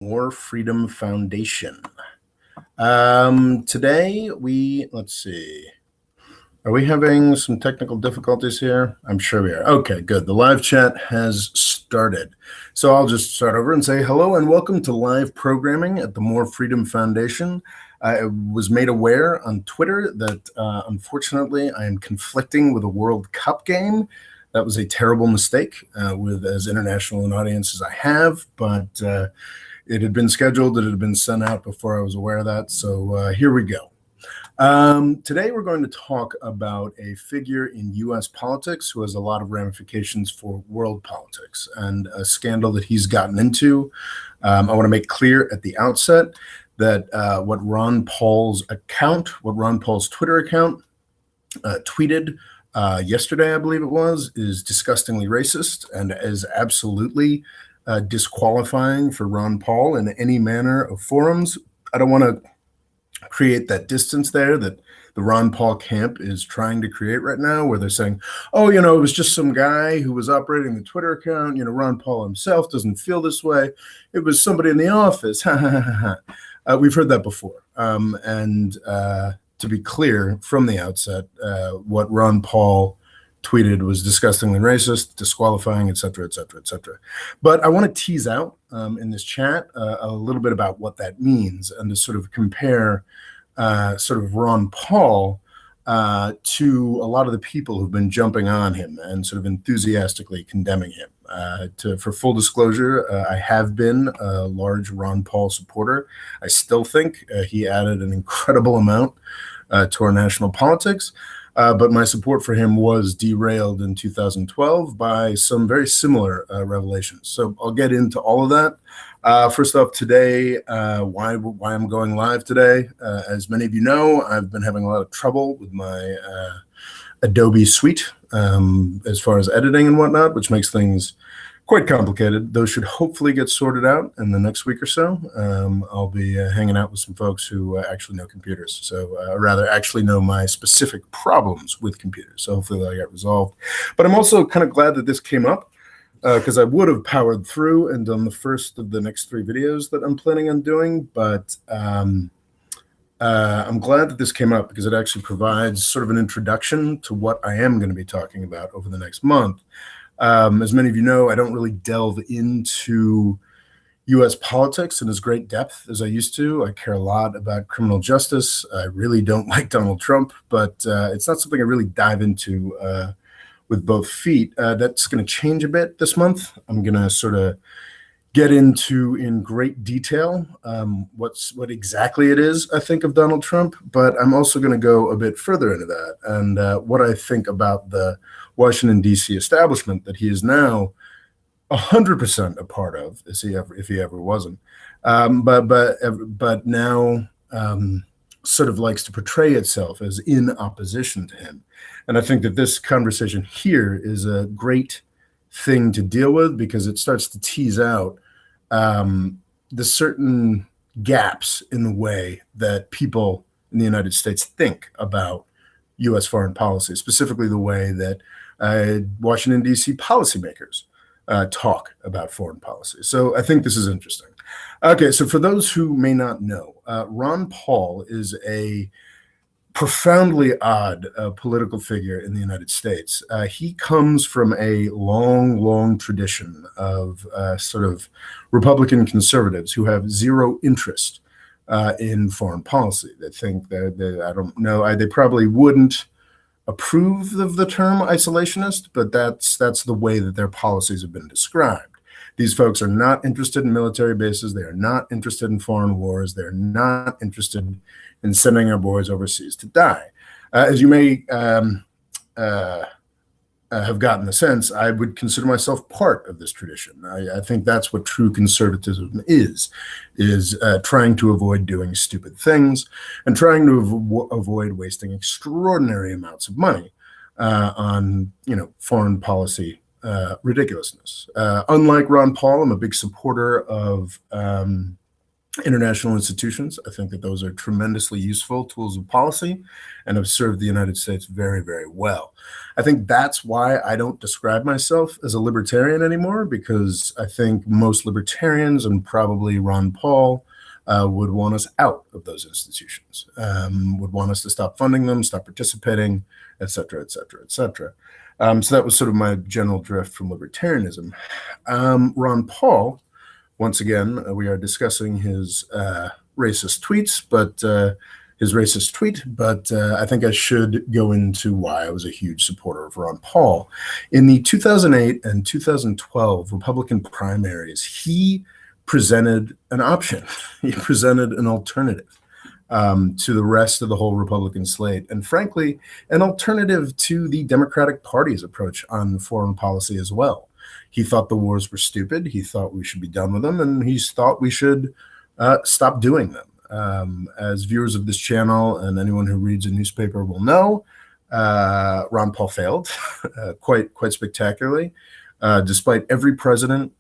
More Freedom Foundation. Today let's see. Are we having some technical difficulties here? I'm sure we are. Okay, good. The live chat has started. So I'll just start over and say hello and welcome to live programming at the More Freedom Foundation. I was made aware on Twitter that unfortunately I am conflicting with a World Cup game. That was a terrible mistake with as international an audience as I have, but it had been scheduled, it had been sent out before I was aware of that, so here we go. Today we're going to talk about a figure in U.S. politics who has a lot of ramifications for world politics and a scandal that he's gotten into. I want to make clear at the outset that what Ron Paul's Twitter account tweeted yesterday, I believe it was, is disgustingly racist and is absolutely disqualifying for Ron Paul in any manner of forums. I don't want to create that distance there that the Ron Paul camp is trying to create right now, where they're saying, oh, it was just some guy who was operating the Twitter account. Ron Paul himself doesn't feel this way. It was somebody in the office. We've heard that before. To be clear from the outset, what Ron Paul tweeted was disgustingly racist, disqualifying, et cetera, et cetera, et cetera. But I want to tease out in this chat a little bit about what that means and to sort of compare sort of Ron Paul to a lot of the people who've been jumping on him and sort of enthusiastically condemning him. For full disclosure, I have been a large Ron Paul supporter. I still think he added an incredible amount to our national politics. But my support for him was derailed in 2012 by some very similar revelations. So I'll get into all of that. First off, today, why I'm going live today. As many of you know, I've been having a lot of trouble with my Adobe suite as far as editing and whatnot, which makes things quite complicated. Those should hopefully get sorted out in the next week or so. I'll be hanging out with some folks who actually know computers, so rather actually know my specific problems with computers. So hopefully they'll get resolved. But I'm also kind of glad that this came up because I would have powered through and done the first of the next 3 videos that I'm planning on doing. But I'm glad that this came up because it actually provides sort of an introduction to what I am going to be talking about over the next month. As many of you know, I don't really delve into U.S. politics in as great depth as I used to. I care a lot about criminal justice. I really don't like Donald Trump, but it's not something I really dive into with both feet. That's going to change a bit this month. I'm going to sort of get into in great detail what exactly it is I think of Donald Trump, but I'm also going to go a bit further into that and what I think about the Washington, D.C. establishment that he is now 100% a part of, if he ever wasn't, but now sort of likes to portray itself as in opposition to him. And I think that this conversation here is a great thing to deal with because it starts to tease out the certain gaps in the way that people in the United States think about U.S. foreign policy, specifically the way that Washington, D.C. policymakers talk about foreign policy. So I think this is interesting. Okay, so for those who may not know, Ron Paul is a profoundly odd political figure in the United States. He comes from a long tradition of sort of Republican conservatives who have zero interest in foreign policy. They think that I don't know, they probably wouldn't approve of the term isolationist, but that's the way that their policies have been described. These folks are not interested in military bases. They are not interested in foreign wars. They're not interested in sending our boys overseas to die. As you may have gotten the sense, I would consider myself part of this tradition. I think that's what true conservatism is trying to avoid doing stupid things and trying to avoid wasting extraordinary amounts of money on foreign policy ridiculousness. Unlike Ron Paul, I'm a big supporter of international institutions. I think that those are tremendously useful tools of policy and have served the United States very, very well. I think that's why I don't describe myself as a libertarian anymore, because I think most libertarians, and probably Ron Paul, would want us out of those institutions, would want us to stop funding them, stop participating, et cetera, et cetera, et cetera. So that was sort of my general drift from libertarianism. Ron Paul, once again, we are discussing his racist tweets, but I think I should go into why I was a huge supporter of Ron Paul. In the 2008 and 2012 Republican primaries, he presented an option. He presented an alternative to the rest of the whole Republican slate, and frankly, an alternative to the Democratic Party's approach on foreign policy as well. He thought the wars were stupid. He thought we should be done with them, and he thought we should stop doing them. As viewers of this channel and anyone who reads a newspaper will know, Ron Paul failed quite spectacularly. Despite every president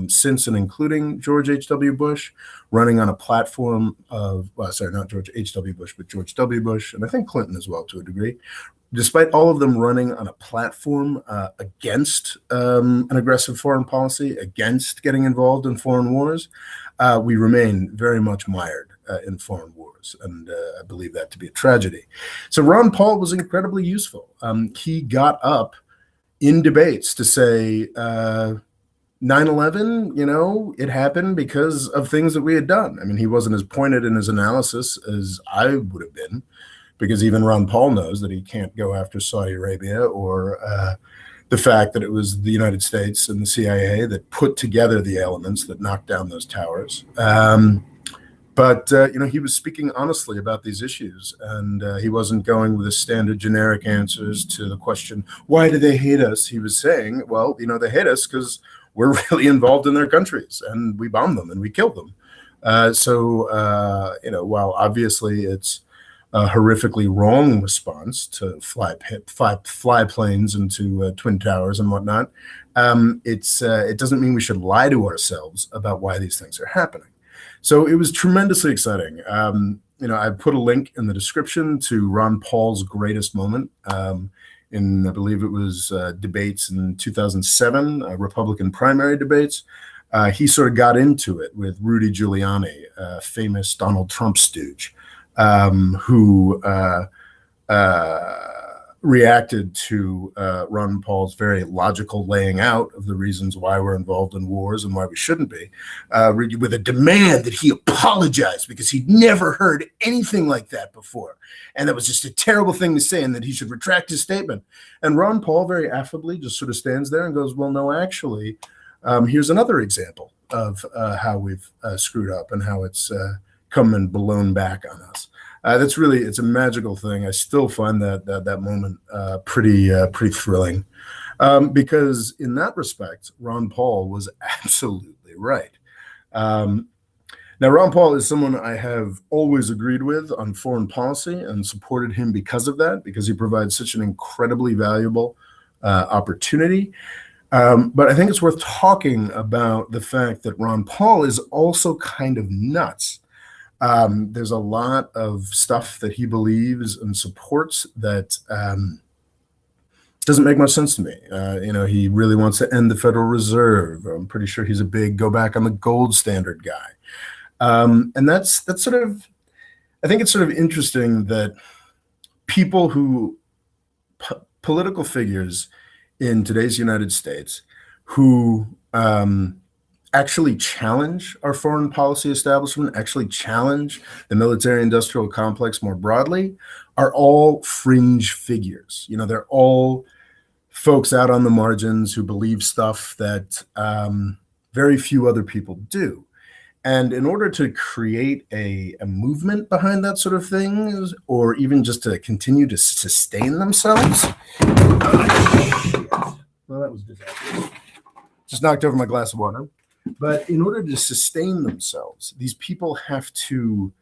since and including George H.W. Bush running on a platform of, sorry, not George H.W. Bush, but George W. Bush, and I think Clinton as well to a degree, despite all of them running on a platform against an aggressive foreign policy, against getting involved in foreign wars, we remain very much mired in foreign wars, and I believe that to be a tragedy. So Ron Paul was incredibly useful. He got up in debates to say 9/11, it happened because of things that we had done. I mean, he wasn't as pointed in his analysis as I would have been, because even Ron Paul knows that he can't go after Saudi Arabia or the fact that it was the United States and the CIA that put together the elements that knocked down those towers. But he was speaking honestly about these issues, and he wasn't going with the standard generic answers to the question, why do they hate us? He was saying, well, they hate us because we're really involved in their countries, and we bomb them and we kill them. While obviously it's a horrifically wrong response to fly planes into Twin Towers and whatnot, it doesn't mean we should lie to ourselves about why these things are happening. So it was tremendously exciting. I put a link in the description to Ron Paul's greatest moment in, I believe it was debates in 2007, Republican primary debates. He sort of got into it with Rudy Giuliani, a famous Donald Trump stooge, who reacted to Ron Paul's very logical laying out of the reasons why we're involved in wars and why we shouldn't be, with a demand that he apologize because he'd never heard anything like that before. And that was just a terrible thing to say, and that he should retract his statement. And Ron Paul very affably just sort of stands there and goes, well, no, actually, here's another example of how we've screwed up and how it's come and blown back on us. It's a magical thing. I still find that moment pretty thrilling, because in that respect, Ron Paul was absolutely right. Now, Ron Paul is someone I have always agreed with on foreign policy and supported him because of that, because he provides such an incredibly valuable opportunity. But I think it's worth talking about the fact that Ron Paul is also kind of nuts. There's a lot of stuff that he believes and supports that doesn't make much sense to me. He really wants to end the Federal Reserve. I'm pretty sure he's a big go back on the gold standard guy. And that's sort of, I think it's sort of interesting that people who, political figures in today's United States who actually challenge our foreign policy establishment, actually challenge the military-industrial complex more broadly, are all fringe figures. They're all folks out on the margins who believe stuff that very few other people do. And in order to create a movement behind that sort of thing, or even just to continue to sustain themselves, well, that was disastrous. Just knocked over my glass of water. But in order to sustain themselves, these people have to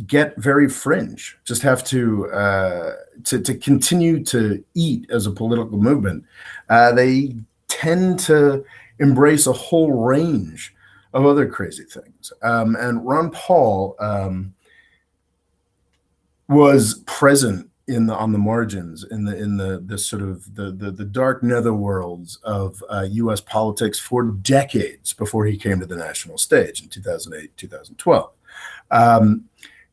get very fringe, just have to continue to eat as a political movement. They tend to embrace a whole range other crazy things. And Ron Paul was present on the margins in the sort of the dark netherworlds of U.S. politics for decades before he came to the national stage in 2008, 2012. Um,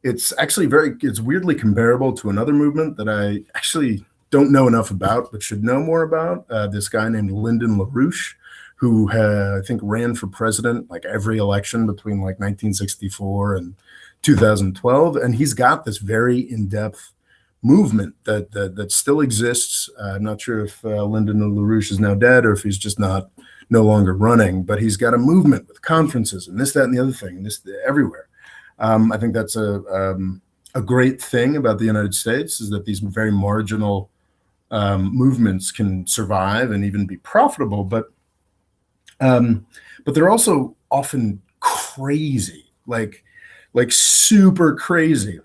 it's actually it's weirdly comparable to another movement that I actually don't know enough about, but should know more about. This guy named Lyndon LaRouche, who I think ran for president like every election between like 1964 and 2012, and he's got this very in-depth movement that still exists. I'm not sure if Lyndon LaRouche is now dead or if he's just no longer running, but he's got a movement with conferences and this, that, and the other thing, this everywhere. I think that's a great thing about the United States, is that these very marginal movements can survive and even be profitable, but they're also often crazy, like super crazy.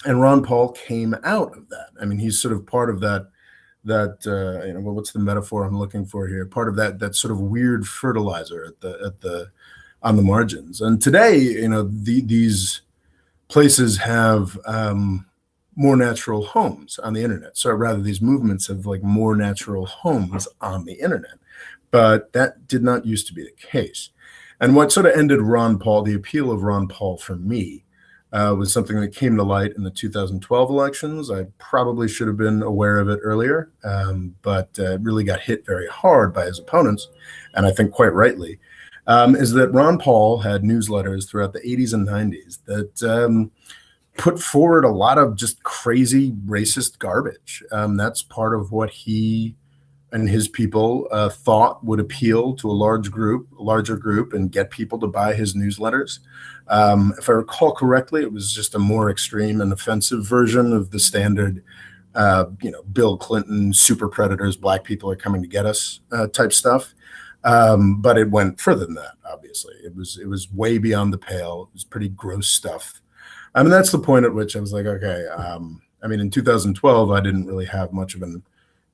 And Ron Paul came out of that. I mean, he's sort of part of that well, what's the metaphor I'm looking for here? Part of that sort of weird fertilizer on the margins. And today, these places have more natural homes on the internet. So rather, these movements have like more natural homes on the internet. But that did not used to be the case. And what sort of ended Ron Paul, the appeal of Ron Paul for me, was something that came to light in the 2012 elections. I probably should have been aware of it earlier, but really got hit very hard by his opponents, and I think quite rightly, is that Ron Paul had newsletters throughout the 80s and 90s that put forward a lot of just crazy racist garbage. That's part of what he and his people thought would appeal to a larger group, and get people to buy his newsletters. If I recall correctly, it was just a more extreme and offensive version of the standard, Bill Clinton, super predators, black people are coming to get us type stuff. But it went further than that, obviously. It was way beyond the pale. It was pretty gross stuff. I mean, that's the point at which I was like, okay, I mean, in 2012, I didn't really have much of an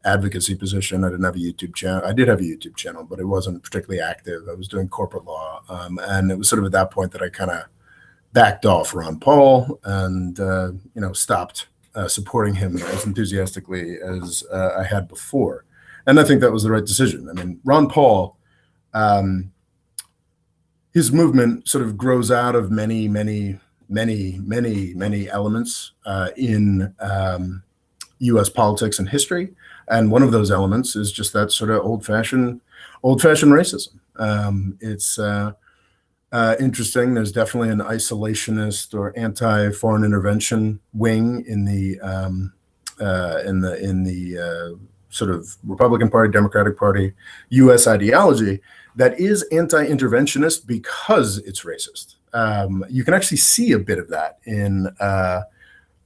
advocacy position. I didn't have a YouTube channel. I did have a YouTube channel, but it wasn't particularly active. I was doing corporate law. And it was sort of at that point that I kind of backed off Ron Paul and, stopped supporting him as enthusiastically as I had before. And I think that was the right decision. I mean, Ron Paul, his movement sort of grows out of many elements in U.S. politics and history, and one of those elements is just that sort of old-fashioned racism. It's interesting. There's definitely an isolationist or anti-foreign intervention wing in the sort of Republican Party, Democratic Party, U.S. ideology that is anti-interventionist because it's racist. You can actually see a bit of that in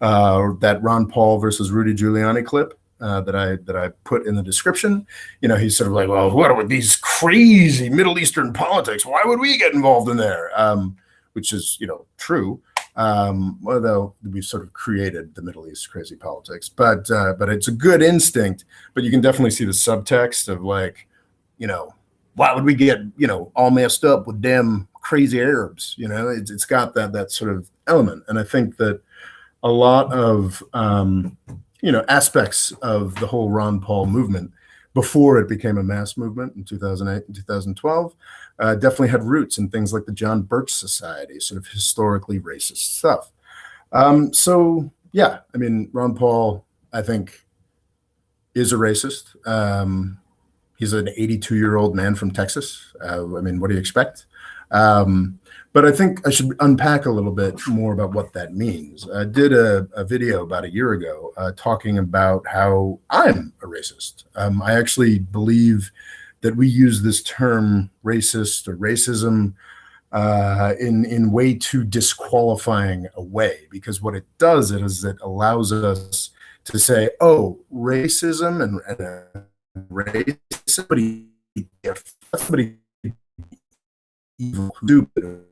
that Ron Paul versus Rudy Giuliani clip that I put in the description. He's sort of like, well, what are these crazy Middle Eastern politics? Why would we get involved in there? Which is, true. Although we've sort of created the Middle East crazy politics, but it's a good instinct. But you can definitely see the subtext of like, why would we get all messed up with damn crazy Arabs? It's got that sort of element, and I think that a lot of aspects of the whole Ron Paul movement before it became a mass movement in 2008 and 2012 definitely had roots in things like the John Birch Society, sort of historically racist stuff. So yeah, I mean, Ron Paul, I think, is a racist. He's an 82-year-old man from Texas. I mean, what do you expect? But I think I should unpack a little bit more about what that means. I did a video about a year ago talking about how I'm a racist. I actually believe that we use this term racist or racism in way too disqualifying a way, because what it does is it allows us to say, oh, racism and race, somebody evil, stupid,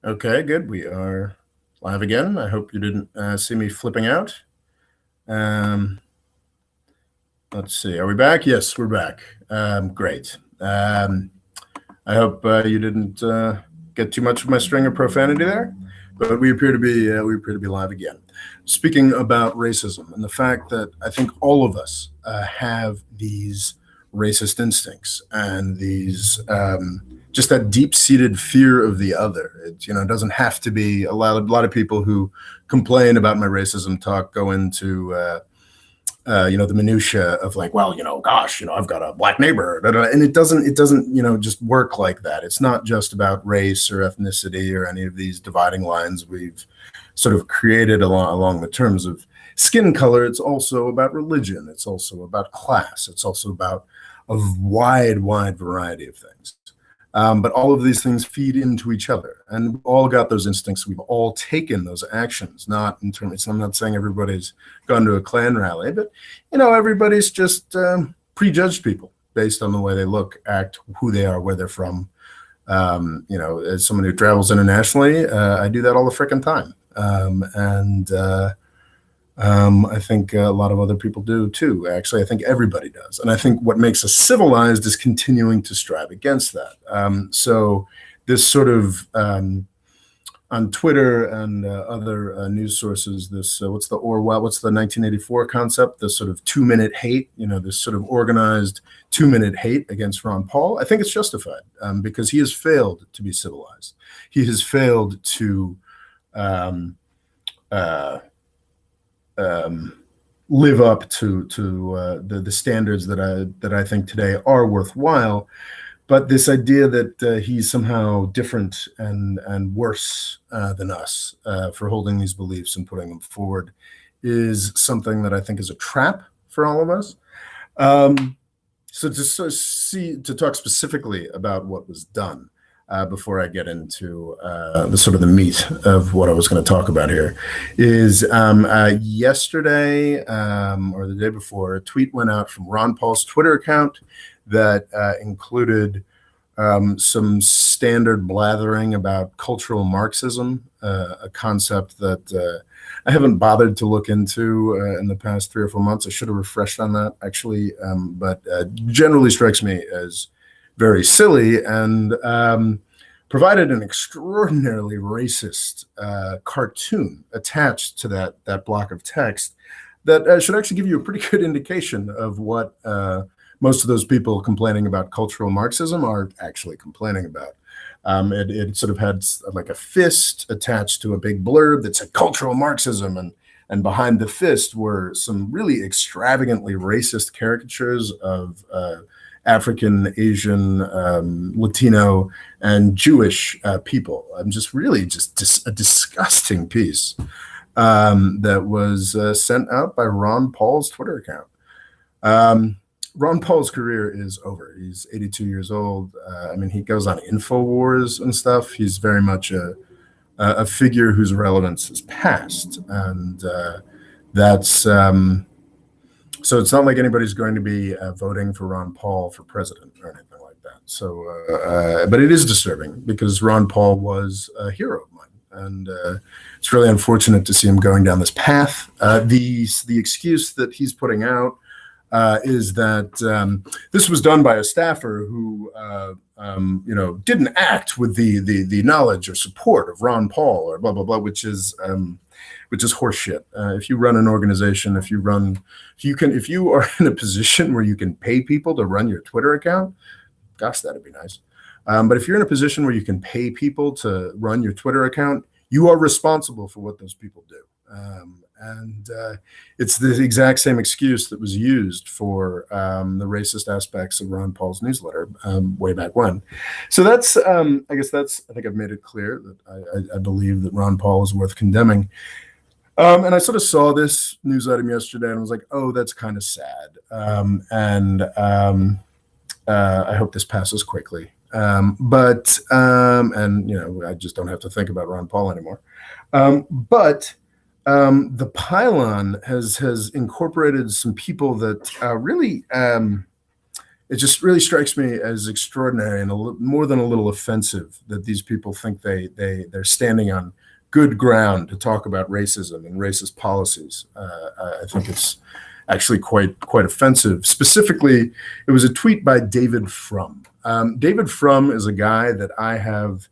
Okay, good. We are live again. I hope you didn't see me flipping out. Let's see. Are we back? Yes, we're back. Great. I hope you didn't get too much of my string of profanity there, but we appear to be live again. Speaking about racism and the fact that I think all of us have these racist instincts and these just that deep-seated fear of the other. It doesn't have to be a lot of people who complain about my racism talk go into the minutia of like, well, gosh, I've got a black neighbor, and it doesn't, just work like that. It's not just about race or ethnicity or any of these dividing lines we've sort of created along the terms of skin color. It's also about religion. It's also about class. It's also about a wide variety of things. But all of these things feed into each other, and we've all got those instincts. We've all taken those actions, not in terms. I'm not saying everybody's gone to a Klan rally, but everybody's just prejudged people based on the way they look, act, who they are, where they're from. As someone who travels internationally, I do that all the frickin' time, I think a lot of other people do too. Actually, I think everybody does. And I think what makes us civilized is continuing to strive against that. So this sort of on Twitter and other news sources, this what's the 1984 concept? This sort of 2-minute hate, this sort of organized 2-minute hate against Ron Paul. I think it's justified because he has failed to be civilized. He has failed to live up to the standards that I think today are worthwhile. But this idea that he's somehow different and worse than us for holding these beliefs and putting them forward is something that I think is a trap for all of us. So to talk specifically about what was done before I get into the meat of what I was going to talk about here is yesterday or the day before, a tweet went out from Ron Paul's Twitter account that included some standard blathering about cultural Marxism, a concept that I haven't bothered to look into in the past 3 or 4 months. I should have refreshed on that, actually, but generally strikes me as very silly and provided an extraordinarily racist cartoon attached to that block of text that should actually give you a pretty good indication of what most of those people complaining about cultural Marxism are actually complaining about. It sort of had like a fist attached to a big blurb that said cultural Marxism, and behind the fist were some really extravagantly racist caricatures of African, Asian, Latino, and Jewish people. Just a disgusting piece that was sent out by Ron Paul's Twitter account. Ron Paul's career is over. He's 82 years old. He goes on InfoWars and stuff. He's very much a figure whose relevance is past, and that's so it's not like anybody's going to be voting for Ron Paul for president or anything like that. So, but it is disturbing because Ron Paul was a hero of mine, and it's really unfortunate to see him going down this path. The excuse that he's putting out is that this was done by a staffer who, didn't act with the knowledge or support of Ron Paul or blah blah blah, which is horseshit. If you run an organization, if you are in a position where you can pay people to run your Twitter account, gosh, that'd be nice. But if you're in a position where you can pay people to run your Twitter account, you are responsible for what those people do. And it's the exact same excuse that was used for the racist aspects of Ron Paul's newsletter way back when. So I think I've made it clear that I believe that Ron Paul is worth condemning. And I sort of saw this news item yesterday and was like, oh, that's kind of sad. I hope this passes quickly. I just don't have to think about Ron Paul anymore. The pylon has incorporated some people that really it just really strikes me as extraordinary and more than a little offensive that these people think they're standing on good ground to talk about racism and racist policies. I think it's actually quite offensive. Specifically, it was a tweet by David Frum. David Frum is a guy that I have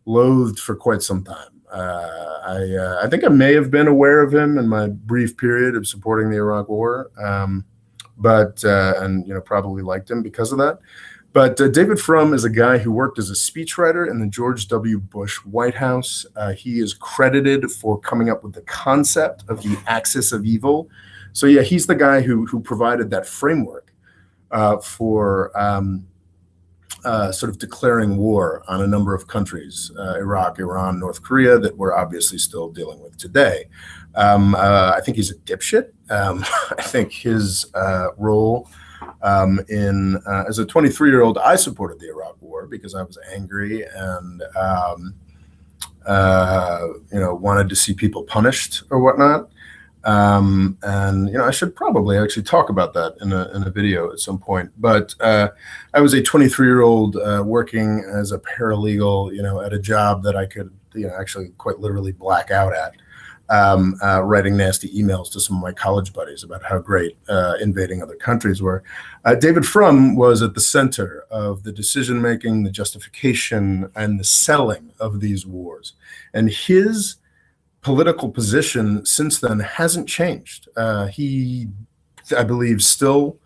loathed for quite some time. I think I may have been aware of him in my brief period of supporting the Iraq War, and probably liked him because of that. But David Frum is a guy who worked as a speechwriter in the George W. Bush White House. He is credited for coming up with the concept of the axis of evil. So yeah, he's the guy who provided that framework for sort of declaring war on a number of countries, Iraq, Iran, North Korea, that we're obviously still dealing with today. I think he's a dipshit. I think his role as a 23-year-old, I supported the Iraq War because I was angry and wanted to see people punished or whatnot. I should probably actually talk about that in a video at some point. But I was a 23-year-old working as a paralegal, at a job that I could, actually quite literally black out at, writing nasty emails to some of my college buddies about how great invading other countries were. David Frum was at the center of the decision-making, the justification, and the settling of these wars. And his political position since then hasn't changed. He, I believe, still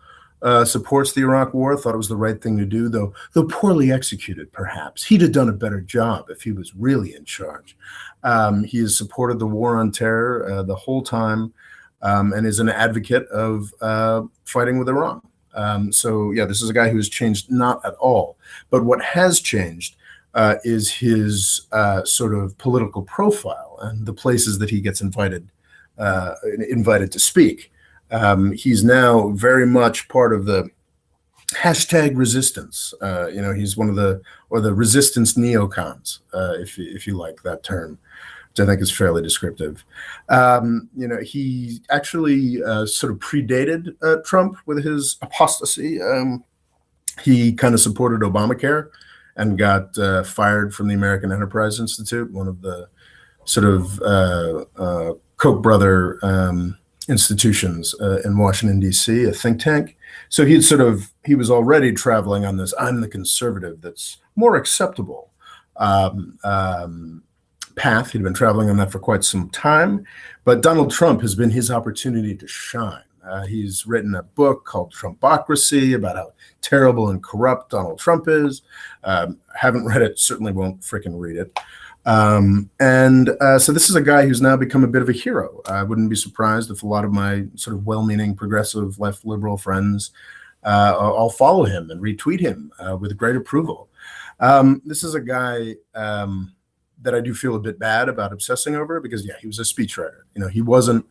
supports the Iraq War, thought it was the right thing to do, though poorly executed, perhaps. He'd have done a better job if he was really in charge. He has supported the war on terror the whole time and is an advocate of fighting with Iran. So, yeah, this is a guy who has changed not at all. But what has changed is his sort of political profile and the places that he gets invited to speak. He's now very much part of the hashtag resistance. He's one of the resistance neocons, if you like that term, which I think is fairly descriptive. He actually sort of predated Trump with his apostasy. He kind of supported Obamacare and got fired from the American Enterprise Institute, one of the sort of Koch brother institutions in Washington, D.C., a think tank. So he was already traveling on this "I'm the conservative that's more acceptable" path. He'd been traveling on that for quite some time. But Donald Trump has been his opportunity to shine. He's written a book called Trumpocracy about how terrible and corrupt Donald Trump is. Haven't read it, certainly won't frickin' read it. So this is a guy who's now become a bit of a hero. I wouldn't be surprised if a lot of my sort of well-meaning progressive left liberal friends all follow him and retweet him with great approval. This is a guy that I do feel a bit bad about obsessing over because, yeah, he was a speechwriter. He wasn't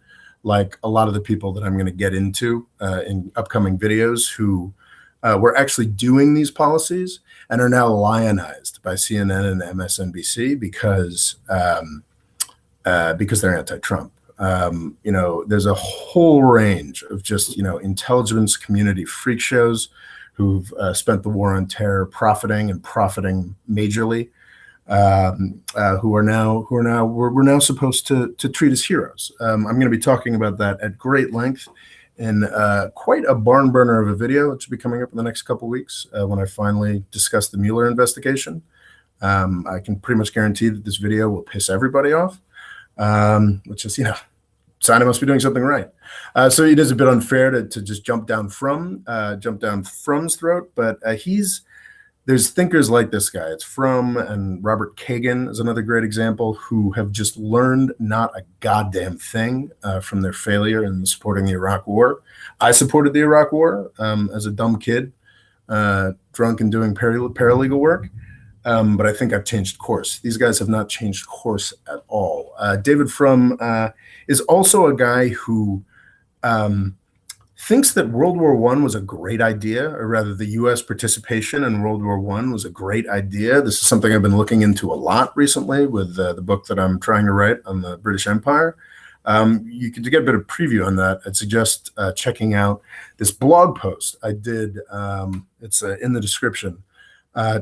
like a lot of the people that I'm going to get into in upcoming videos who were actually doing these policies and are now lionized by CNN and MSNBC because they're anti-Trump. There's a whole range of just, intelligence community freak shows who've spent the war on terror profiting majorly, we're now supposed to treat as heroes. I'm going to be talking about that at great length in quite a barn burner of a video. It should be coming up in the next couple of weeks when I finally discuss the Mueller investigation. I can pretty much guarantee that this video will piss everybody off, which is, sign I must be doing something right. So it is a bit unfair to just jump down Frum's throat, but there's thinkers like this guy. It's Frum, and Robert Kagan is another great example, who have just learned not a goddamn thing from their failure in supporting the Iraq War. I supported the Iraq War as a dumb kid, drunk and doing paralegal work. But I think I've changed course. These guys have not changed course at all. David Frum is also a guy who thinks that World War I was a great idea, or rather the U.S. participation in World War I was a great idea. This is something I've been looking into a lot recently with the book that I'm trying to write on the British Empire. You can, to get a bit of preview on that, I'd suggest checking out this blog post I did. It's in the description,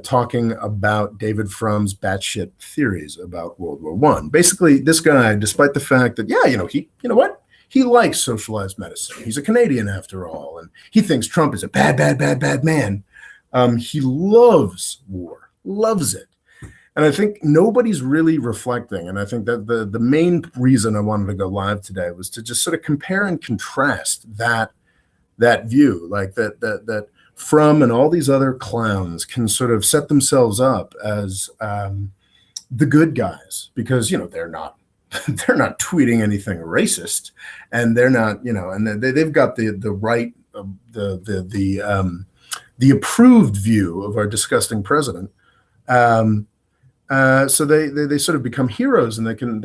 talking about David Frum's batshit theories about World War I. Basically, this guy, despite the fact that, yeah, he likes socialized medicine. He's a Canadian after all, and he thinks Trump is a bad man. He loves war, loves it. And I think nobody's really reflecting. And I think that the main reason I wanted to go live today was to just sort of compare and contrast that view, like that Frum and all these other clowns can sort of set themselves up as the good guys, because they're not tweeting anything racist, and they're not, and they've got the right, the approved view of our disgusting president. So they sort of become heroes, and they can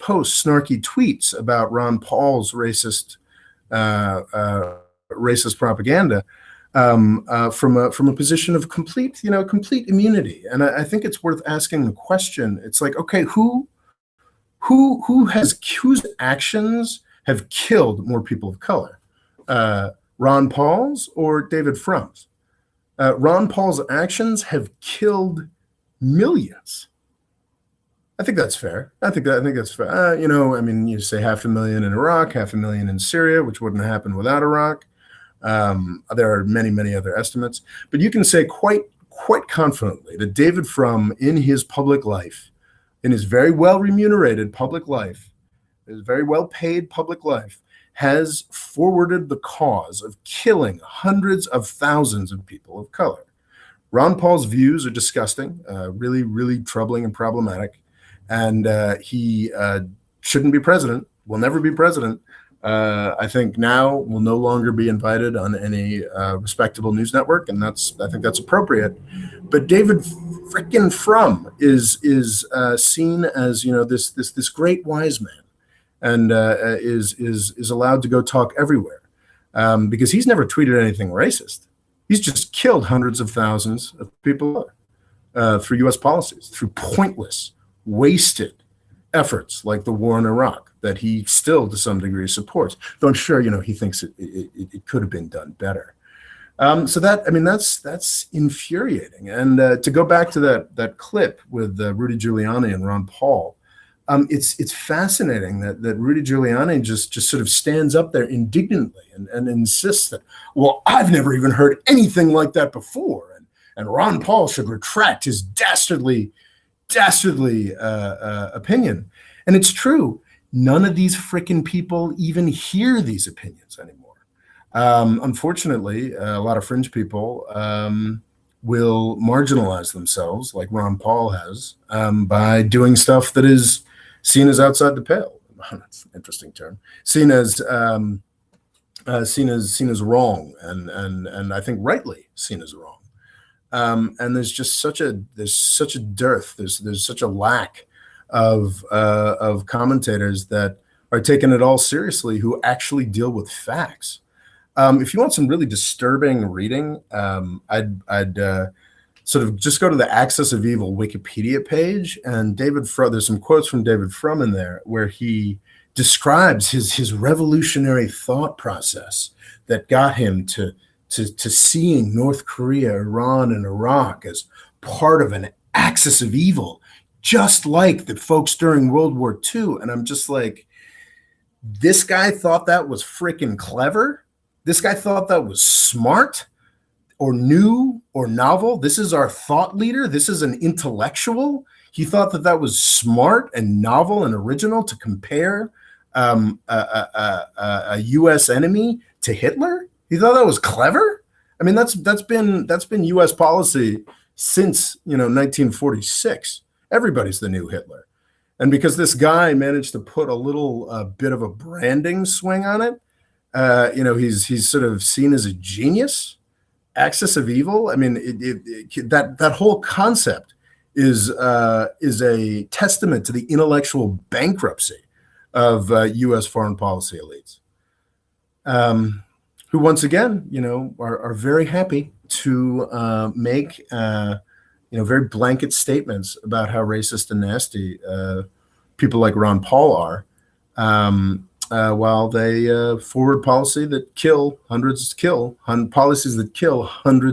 post snarky tweets about Ron Paul's racist propaganda from a position of complete immunity. And I think it's worth asking the question. It's like, okay, whose actions have killed more people of color, Ron Paul's or David Frum's? Ron Paul's actions have killed millions. I think that's fair. I think that's fair. You say 500,000 in Iraq, 500,000 in Syria, which wouldn't happen without Iraq. There are many other estimates, but you can say quite confidently that David Frum, in his public life, in his very well remunerated public life, his very well paid public life, has forwarded the cause of killing hundreds of thousands of people of color. Ron Paul's views are disgusting, really troubling and problematic, and he shouldn't be president, will never be president. I think now will no longer be invited on any respectable news network, and I think that's appropriate. But David frickin' Frum is seen as this great wise man, and is allowed to go talk everywhere, because he's never tweeted anything racist. He's just killed hundreds of thousands of people through U.S. policies, through pointless, wasted efforts like the war in Iraq that he still, to some degree, supports. Though I'm sure, he thinks it could have been done better. So that's infuriating. And to go back to that clip with Rudy Giuliani and Ron Paul, it's fascinating that Rudy Giuliani just sort of stands up there indignantly and insists that, well, I've never even heard anything like that before, and Ron Paul should retract his dastardly opinion. And it's true. None of these frickin' people even hear these opinions anymore. Unfortunately, a lot of fringe people will marginalize themselves, like Ron Paul has, by doing stuff that is seen as outside the pale. That's an interesting term. Seen as wrong, and I think rightly seen as wrong. And there's just such a dearth. There's such a lack of commentators that are taking it all seriously, who actually deal with facts. If you want some really disturbing reading, I'd sort of just go to the Axis of Evil Wikipedia page, and there's some quotes from David Frum in there where he describes his revolutionary thought process that got him to seeing North Korea, Iran, and Iraq as part of an axis of evil, just like the folks during World War II. And I'm just like, this guy thought that was freaking clever. This guy thought that was smart or new or novel. This is our thought leader. This is an intellectual. He thought that was smart and novel and original to compare a U.S. enemy to Hitler. He thought that was clever. I mean, that's been U.S. policy since 1946. Everybody's the new Hitler, and because this guy managed to put a little bit of a branding swing on it, he's sort of seen as a genius. Axis of evil. I mean, that whole concept is a testament to the intellectual bankruptcy of U.S. foreign policy elites, who once again, are very happy to make very blanket statements about how racist and nasty people like Ron Paul are, while they forward policies that kill hundreds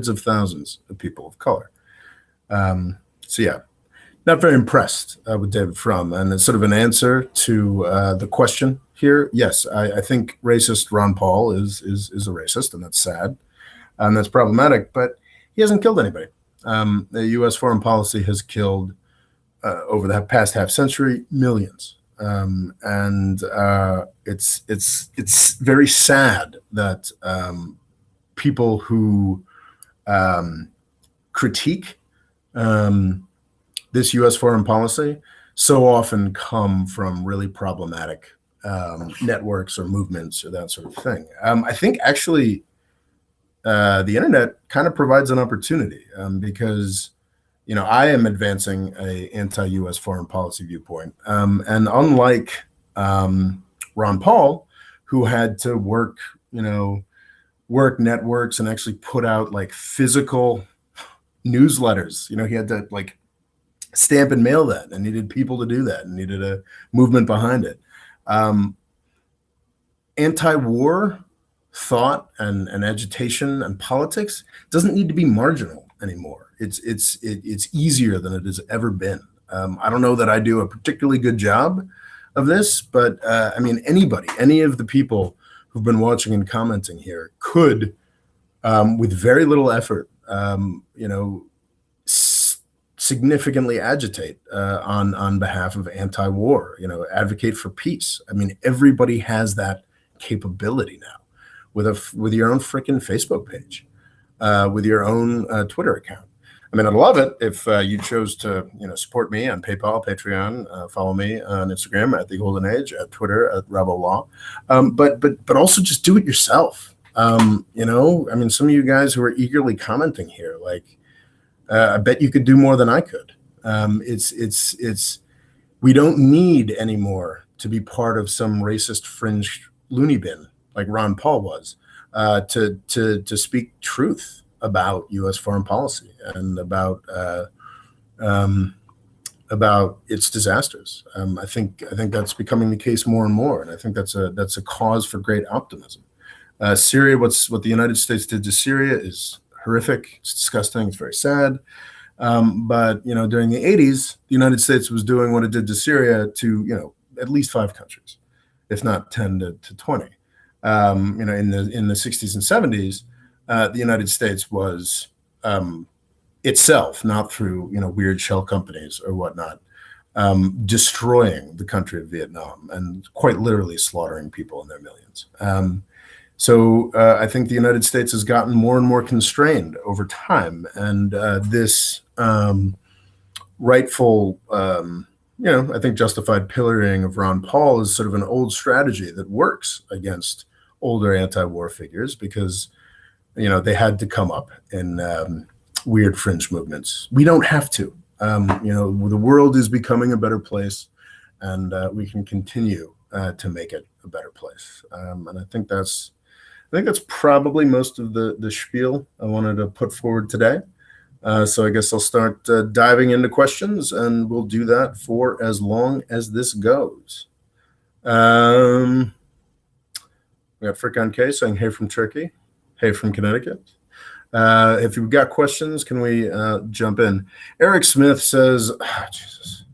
of thousands of people of color. So yeah, not very impressed with David Frum. And it's sort of an answer to the question here. Yes, I think racist Ron Paul is a racist, and that's sad, and that's problematic. But he hasn't killed anybody. The U.S. foreign policy has killed over the past half century millions. And it's very sad that people who critique this U.S. foreign policy so often come from really problematic networks or movements or that sort of thing. I think actually the internet kind of provides an opportunity because I am advancing a anti-U.S. foreign policy viewpoint. And unlike Ron Paul, who had to work networks and actually put out like physical newsletters, he had to like stamp and mail that and needed people to do that and needed a movement behind it. Anti-war thought and agitation and politics doesn't need to be marginal anymore. It's easier than it has ever been. I don't know that I do a particularly good job of this, but I mean, any of the people who've been watching and commenting here could, with very little effort, significantly agitate on behalf of anti-war. Advocate for peace. I mean, everybody has that capability now, with your own freaking Facebook page, with your own Twitter account. I mean, I'd love it if you chose to, support me on PayPal, Patreon, follow me on Instagram at The Golden Age, at Twitter at Rebel Law, but also just do it yourself. I mean, some of you guys who are eagerly commenting here, like, I bet you could do more than I could. We don't need anymore to be part of some racist fringe loony bin like Ron Paul was to speak truth about U.S. foreign policy and about its disasters. I think that's becoming the case more and more, and I think that's a cause for great optimism. Syria, what the United States did to Syria is horrific. It's disgusting. It's very sad. But during the 80s, the United States was doing what it did to Syria to at least 5 countries, if not 10 to 20. In the 60s and 70s. The United States was itself, not through weird shell companies or whatnot, destroying the country of Vietnam and quite literally slaughtering people in their millions. So I think the United States has gotten more and more constrained over time, and this rightful, I think justified pillorying of Ron Paul is sort of an old strategy that works against older anti-war figures because they had to come up in weird fringe movements. We don't have to. The world is becoming a better place, and we can continue to make it a better place. And I think that's probably most of the spiel I wanted to put forward today. So I guess I'll start diving into questions, and we'll do that for as long as this goes. We got Frick on K saying, hey from Turkey. Hey from Connecticut. If you've got questions, can we jump in? Eric Smith says, Jesus,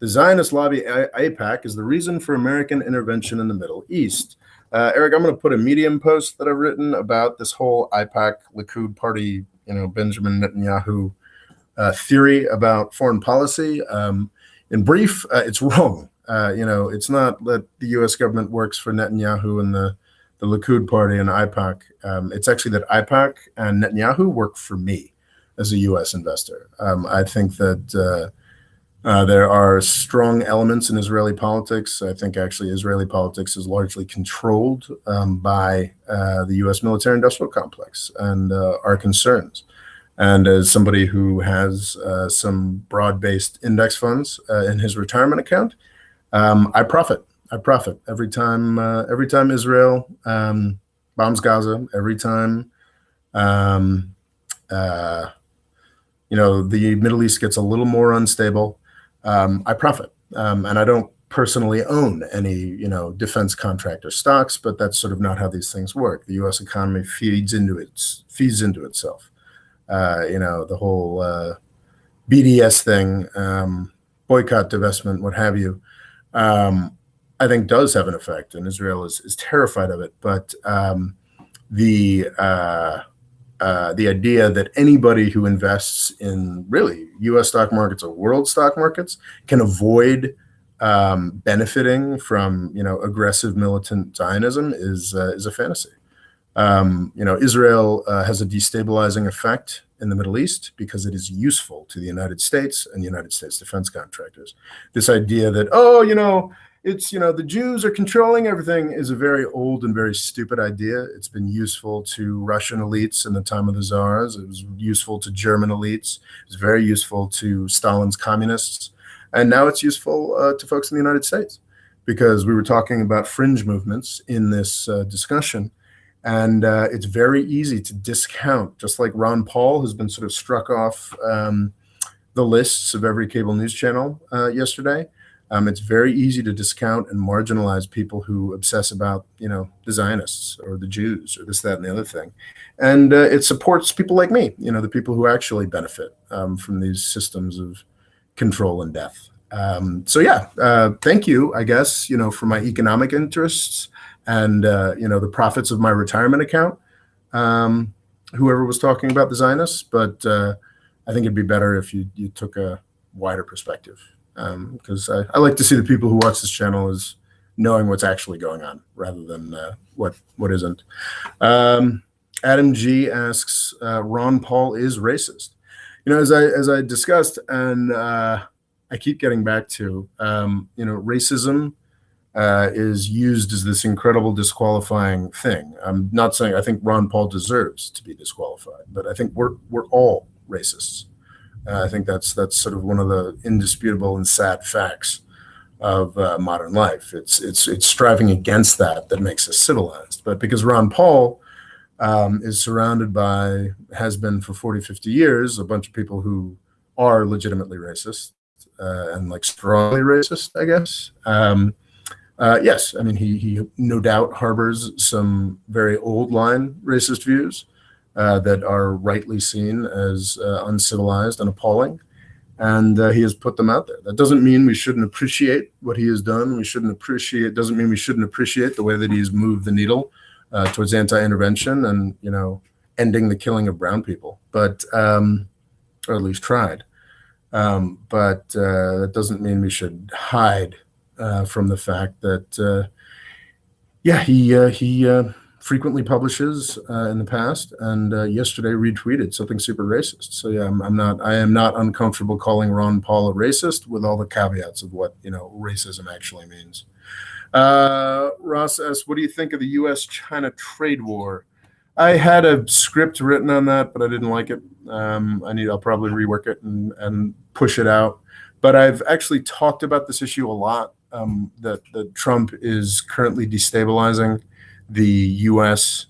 the Zionist lobby AIPAC is the reason for American intervention in the Middle East. Eric, I'm going to put a Medium post that I've written about this whole AIPAC Likud party, Benjamin Netanyahu theory about foreign policy. In brief, it's wrong. It's not that the U.S. government works for Netanyahu and the Likud party and AIPAC. It's actually that AIPAC and Netanyahu work for me as a U.S. investor. I think that there are strong elements in Israeli politics. I think actually Israeli politics is largely controlled by the U.S. military-industrial complex and our concerns. And as somebody who has some broad-based index funds in his retirement account, I profit every time Israel bombs Gaza, every time the Middle East gets a little more unstable. I profit, and I don't personally own any, defense contractor stocks, but that's sort of not how these things work. The U.S. economy feeds into itself. The whole BDS thing, boycott, divestment, what have you, I think does have an effect, and Israel is terrified of it. But the idea that anybody who invests in really U.S. stock markets or world stock markets can avoid benefiting from aggressive militant Zionism is a fantasy. Israel has a destabilizing effect in the Middle East because it is useful to the United States and United States defense contractors. This idea that, it's, the Jews are controlling everything is a very old and very stupid idea. It's been useful to Russian elites in the time of the czars. It was useful to German elites. It was very useful to Stalin's communists. And now it's useful to folks in the United States, because we were talking about fringe movements in this discussion. And it's very easy to discount, just like Ron Paul has been sort of struck off the lists of every cable news channel yesterday. It's very easy to discount and marginalize people who obsess about, the Zionists or the Jews or this, that, and the other thing. And it supports people like me, the people who actually benefit from these systems of control and death. Thank you, I guess, for my economic interests and, the profits of my retirement account, whoever was talking about the Zionists. But I think it'd be better if you took a wider perspective, because I like to see the people who watch this channel as knowing what's actually going on rather than what isn't. Adam G asks, Ron Paul is racist. As I discussed, and I keep getting back to, racism is used as this incredible disqualifying thing. I'm not saying I think Ron Paul deserves to be disqualified, but I think we're all racists. I think that's sort of one of the indisputable and sad facts of modern life. It's striving against that makes us civilized. But because Ron Paul is surrounded by, has been for 40, 50 years, a bunch of people who are legitimately racist and like strongly racist, I guess. Yes, I mean, he no doubt harbors some very old line racist views that are rightly seen as uncivilized and appalling. And he has put them out there. That doesn't mean we shouldn't appreciate what he has done. Doesn't mean we shouldn't appreciate the way that he's moved the needle towards anti-intervention and, ending the killing of brown people, but, or at least tried. But that doesn't mean we should hide from the fact that, he frequently publishes in the past, and yesterday retweeted something super racist. So yeah, I am not uncomfortable calling Ron Paul a racist, with all the caveats of what racism actually means. Ross asks, what do you think of the U.S.-China trade war? I had a script written on that, but I didn't like it. I'll probably rework it and push it out. But I've actually talked about this issue a lot, that Trump is currently destabilizing the U.S.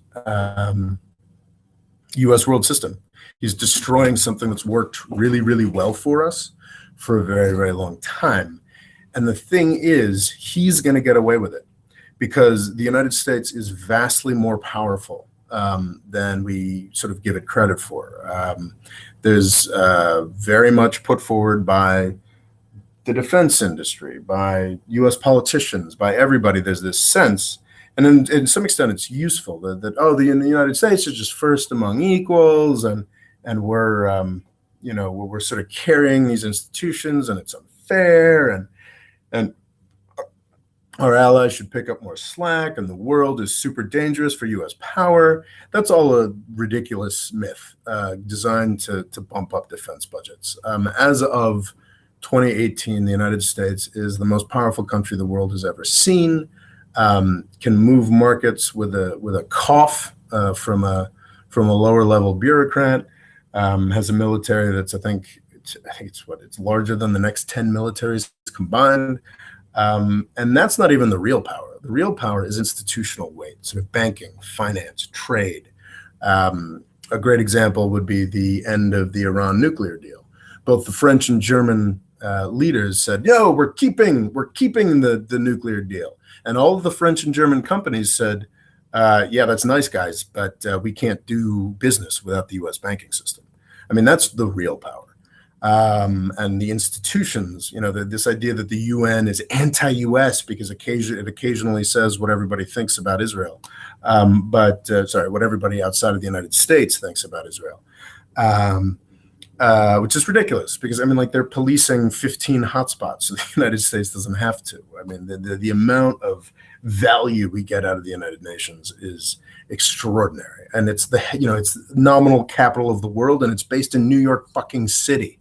World system. He's destroying something that's worked really, really well for us for a very, very long time. And the thing is, he's going to get away with it because the United States is vastly more powerful than we sort of give it credit for. There's very much put forward by the defense industry, by U.S. politicians, by everybody. There's this sense, and in some extent it's useful, that the United States is just first among equals, and we're we're sort of carrying these institutions, and it's unfair, and our allies should pick up more slack, and the world is super dangerous for U.S. power. That's all a ridiculous myth designed to bump up defense budgets. As of 2018, the United States is the most powerful country the world has ever seen. Can move markets with a cough from a lower level bureaucrat. Has a military that's I think it's larger than the next 10 militaries combined. And that's not even the real power. The real power is institutional weight, sort of banking, finance, trade. A great example would be the end of the Iran nuclear deal. Both the French and German leaders said, "No, we're keeping the nuclear deal," and all of the French and German companies said, "Yeah, that's nice, guys, but we can't do business without the U.S. banking system." I mean, that's the real power. And the institutions, this idea that the UN is anti-US because it occasionally says what everybody thinks about Israel, what everybody outside of the United States thinks about Israel, which is ridiculous because, they're policing 15 hotspots, so the United States doesn't have to. The amount of value we get out of the United Nations is extraordinary, and it's it's nominal capital of the world, and it's based in New York fucking City.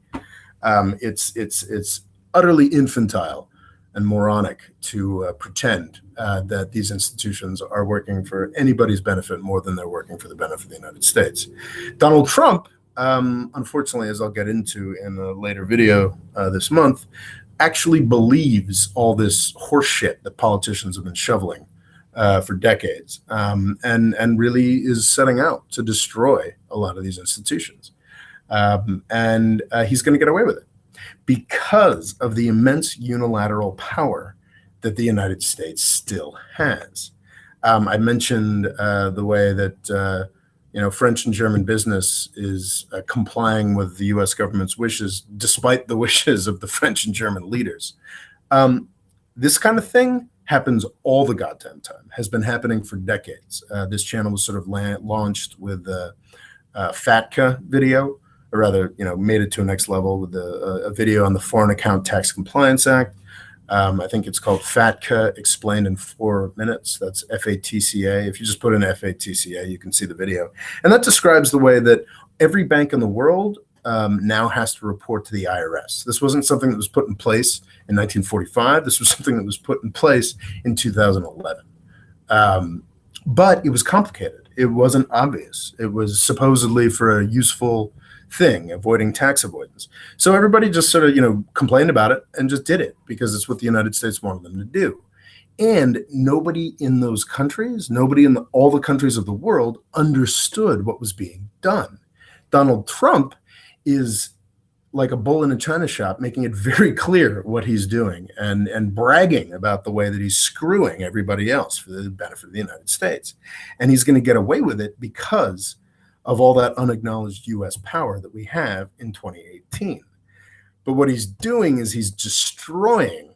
It's utterly infantile and moronic to pretend that these institutions are working for anybody's benefit more than they're working for the benefit of the United States. Donald Trump, unfortunately, as I'll get into in a later video this month, actually believes all this horse shit that politicians have been shoveling for decades, and really is setting out to destroy a lot of these institutions. And he's going to get away with it because of the immense unilateral power that the United States still has. I mentioned the way that French and German business is complying with the U.S. government's wishes, despite the wishes of the French and German leaders. This kind of thing happens all the goddamn time, has been happening for decades. This channel was sort of launched with the FATCA video, or rather, made it to a next level with a video on the Foreign Account Tax Compliance Act. I think it's called FATCA Explained in 4 Minutes. That's FATCA. If you just put in FATCA, you can see the video. And that describes the way that every bank in the world now has to report to the IRS. This wasn't something that was put in place in 1945. This was something that was put in place in 2011. But it was complicated. It wasn't obvious. It was supposedly for a useful thing, avoiding tax avoidance. So everybody just sort of, complained about it and just did it because it's what the United States wanted them to do. And nobody in those countries, nobody in all the countries of the world understood what was being done. Donald Trump is like a bull in a china shop, making it very clear what he's doing and bragging about the way that he's screwing everybody else for the benefit of the United States. And he's going to get away with it because of all that unacknowledged U.S. power that we have in 2018. But what he's doing is he's destroying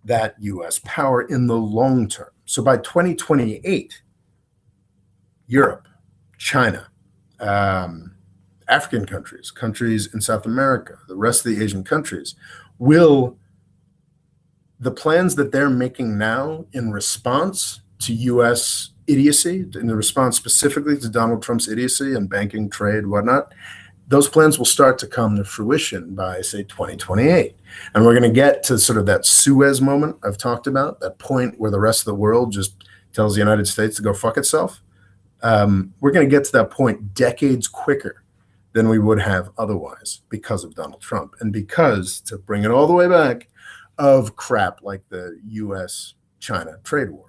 that U.S. power in the long term. So by 2028, Europe, China, African countries in South America, the rest of the Asian countries, the plans that they're making now in response to U.S. idiocy, in the response specifically to Donald Trump's idiocy and banking, trade, whatnot, those plans will start to come to fruition by, say, 2028. And we're going to get to sort of that Suez moment I've talked about, that point where the rest of the world just tells the United States to go fuck itself. We're going to get to that point decades quicker than we would have otherwise because of Donald Trump and because, to bring it all the way back, of crap like the U.S.-China trade war.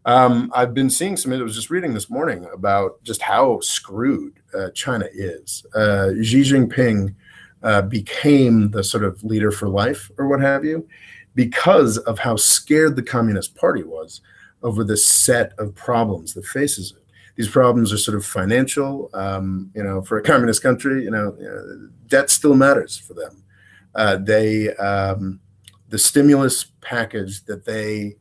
I've been seeing I was just reading this morning about just how screwed China is. Xi Jinping became the sort of leader for life or what have you because of how scared the Communist Party was over the set of problems that faces it. These problems are sort of financial, for a communist country, debt still matters for them. The stimulus package that they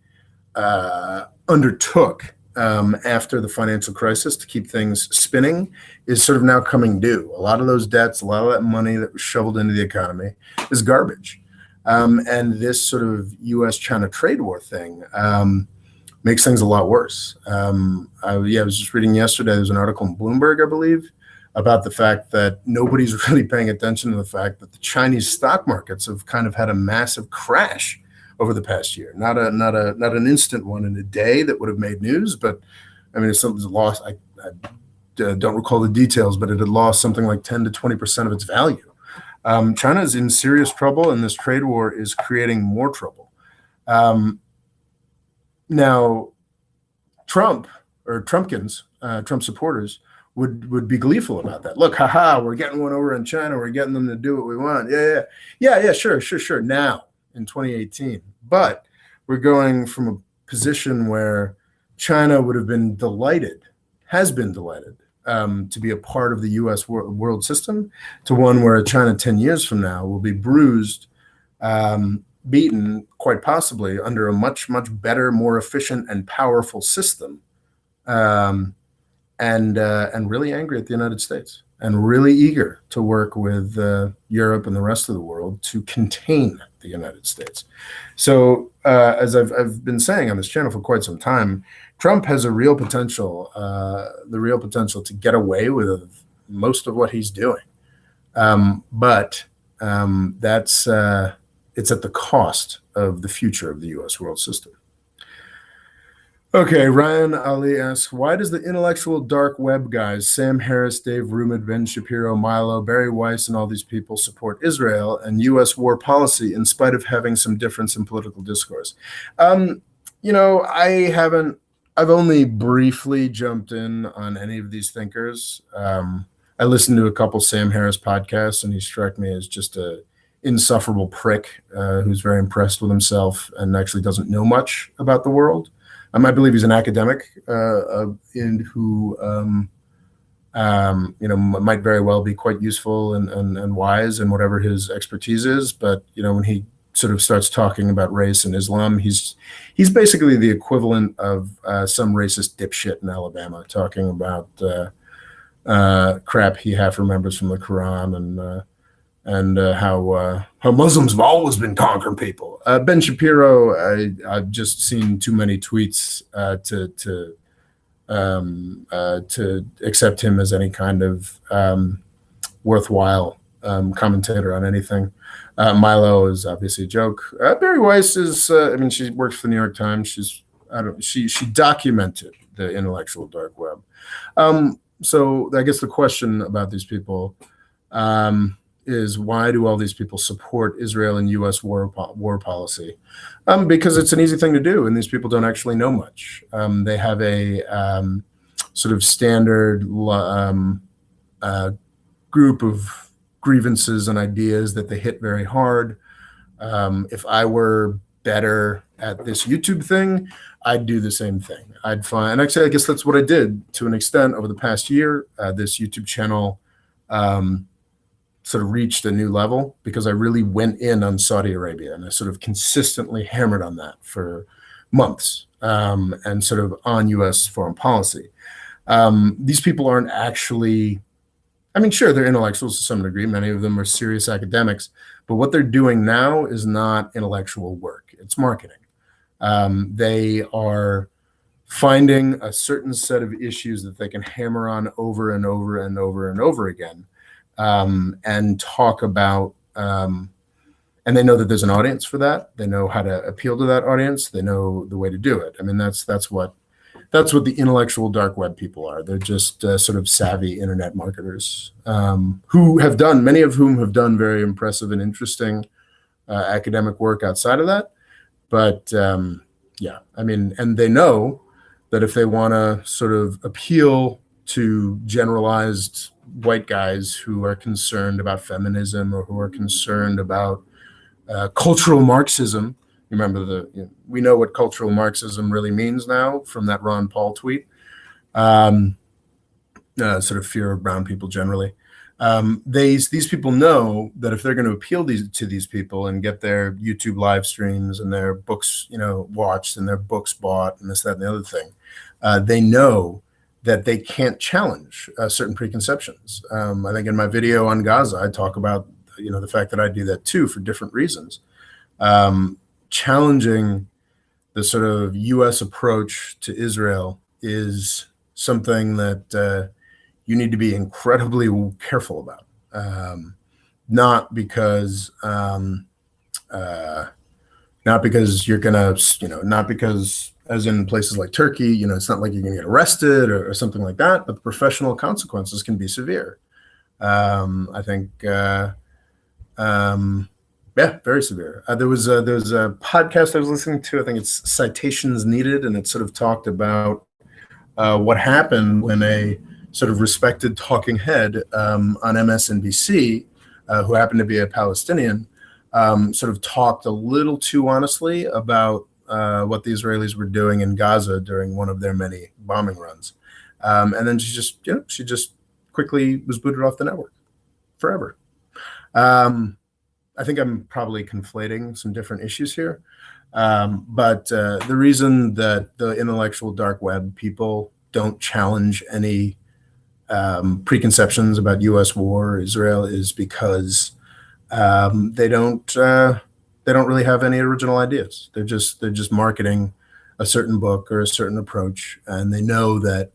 undertook after the financial crisis to keep things spinning is sort of now coming due. A lot of those debts, a lot of that money that was shoveled into the economy is garbage. And this sort of U.S.-China trade war thing makes things a lot worse. I was just reading yesterday, there's an article in Bloomberg, I believe, about the fact that nobody's really paying attention to the fact that the Chinese stock markets have kind of had a massive crash over the past year. Not an instant one in a day that would have made news, but if something's lost, I don't recall the details, but it had lost something like 10 to 20% of its value. China is in serious trouble, and this trade war is creating more trouble. Now, Trump supporters would be gleeful about that. Look, haha, we're getting one over in China. We're getting them to do what we want. Yeah, sure. Now in 2018, but we're going from a position where China would have been delighted, has been delighted to be a part of the U.S. world system, to one where China 10 years from now will be bruised, beaten, quite possibly under a much better, more efficient and powerful system. And really angry at the United States and really eager to work with Europe and the rest of the world to contain the United States. So as I've been saying on this channel for quite some time, Trump has the real potential to get away with most of what he's doing. But it's at the cost of the future of the U.S. world system. Okay, Ryan Ali asks, why does the intellectual dark web guys, Sam Harris, Dave Rumid, Ben Shapiro, Milo, Barry Weiss, and all these people support Israel and U.S. war policy in spite of having some difference in political discourse? I've only briefly jumped in on any of these thinkers. I listened to a couple Sam Harris podcasts, and he struck me as just a insufferable prick who's very impressed with himself and actually doesn't know much about the world. I believe he's an academic who might very well be quite useful and wise in whatever his expertise is. But when he sort of starts talking about race and Islam, he's basically the equivalent of some racist dipshit in Alabama talking about crap he half remembers from the Quran and how Muslims have always been conquering people. Ben Shapiro, I've just seen too many tweets to accept him as any kind of worthwhile commentator on anything. Milo is obviously a joke. Barry Weiss is, she works for the New York Times. She documented the intellectual dark web. So I guess the question about these people is, why do all these people support Israel and U.S. war policy? Because it's an easy thing to do, and these people don't actually know much. They have a sort of standard group of grievances and ideas that they hit very hard. If I were better at this YouTube thing, I'd do the same thing. I'd find, and actually, I guess that's what I did to an extent over the past year. This YouTube channel sort of reached a new level because I really went in on Saudi Arabia, and I sort of consistently hammered on that for months, and sort of on U.S. foreign policy. These people aren't actually, sure, they're intellectuals to some degree. Many of them are serious academics, but what they're doing now is not intellectual work. It's marketing. They are finding a certain set of issues that they can hammer on over and over and over and over again, and talk about, and they know that there's an audience for that. They know how to appeal to that audience. They know the way to do it. That's what the intellectual dark web people are. They're just sort of savvy internet marketers, many of whom have done very impressive and interesting academic work outside of that. But and they know that if they want to sort of appeal to generalized white guys who are concerned about feminism or who are concerned about cultural Marxism. Remember, we know what cultural Marxism really means now from that Ron Paul tweet. Sort of fear of brown people generally. These people know that if they're going to appeal to these people and get their YouTube live streams and their books, watched and their books bought and this, that, and the other thing, they know that they can't challenge certain preconceptions. I think in my video on Gaza, I talk about the fact that I do that too for different reasons. Challenging the sort of U.S. approach to Israel is something that you need to be incredibly careful about. Not because you're gonna, not because, as in places like Turkey, it's not like you're gonna get arrested or something like that, but the professional consequences can be severe. I think, very severe. There was a podcast I was listening to. I think it's Citations Needed, and it sort of talked about what happened when a sort of respected talking head on MSNBC, who happened to be a Palestinian, sort of talked a little too honestly about what the Israelis were doing in Gaza during one of their many bombing runs. And then she just quickly was booted off the network forever. I think I'm probably conflating some different issues here. But the reason that the intellectual dark web people don't challenge any preconceptions about U.S. war or Israel is because they don't really have any original ideas. They're just marketing a certain book or a certain approach, and they know that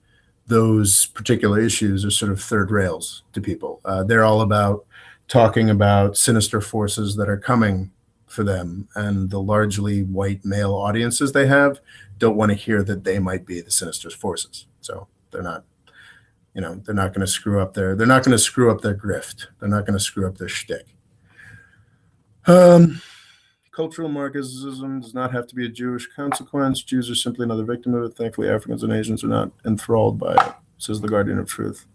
those particular issues are sort of third rails to people. They're all about talking about sinister forces that are coming for them, and the largely white male audiences they have don't want to hear that they might be the sinister forces. So they're not going to screw up their grift. They're not going to screw up their shtick. Cultural Marxism does not have to be a Jewish consequence. Jews are simply another victim of it. Thankfully, Africans and Asians are not enthralled by it, says the Guardian of Truth.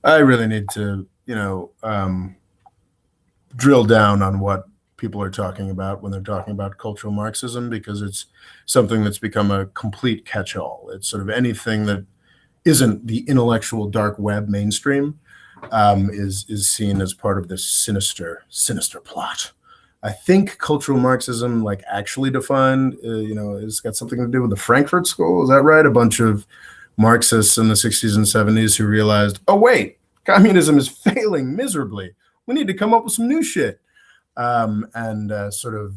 I really need to, drill down on what people are talking about when they're talking about cultural Marxism, because it's something that's become a complete catch-all. It's sort of anything that isn't the intellectual dark web mainstream is seen as part of this sinister plot. I think cultural Marxism, like actually defined, has got something to do with the Frankfurt School. Is that right? A bunch of Marxists in the 60s and 70s who realized, oh, wait, communism is failing miserably. We need to come up with some new shit. And sort of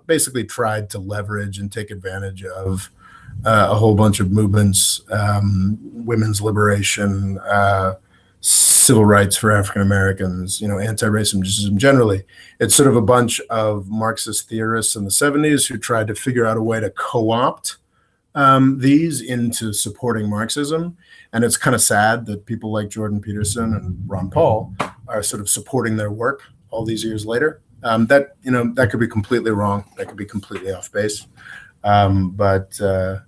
basically tried to leverage and take advantage of a whole bunch of movements, women's liberation, civil rights for African Americans, anti-racism generally. It's sort of a bunch of Marxist theorists in the 70s who tried to figure out a way to co-opt these into supporting Marxism. And it's kind of sad that people like Jordan Peterson and Ron Paul are sort of supporting their work all these years later. That could be completely wrong. That could be completely off base. But yeah,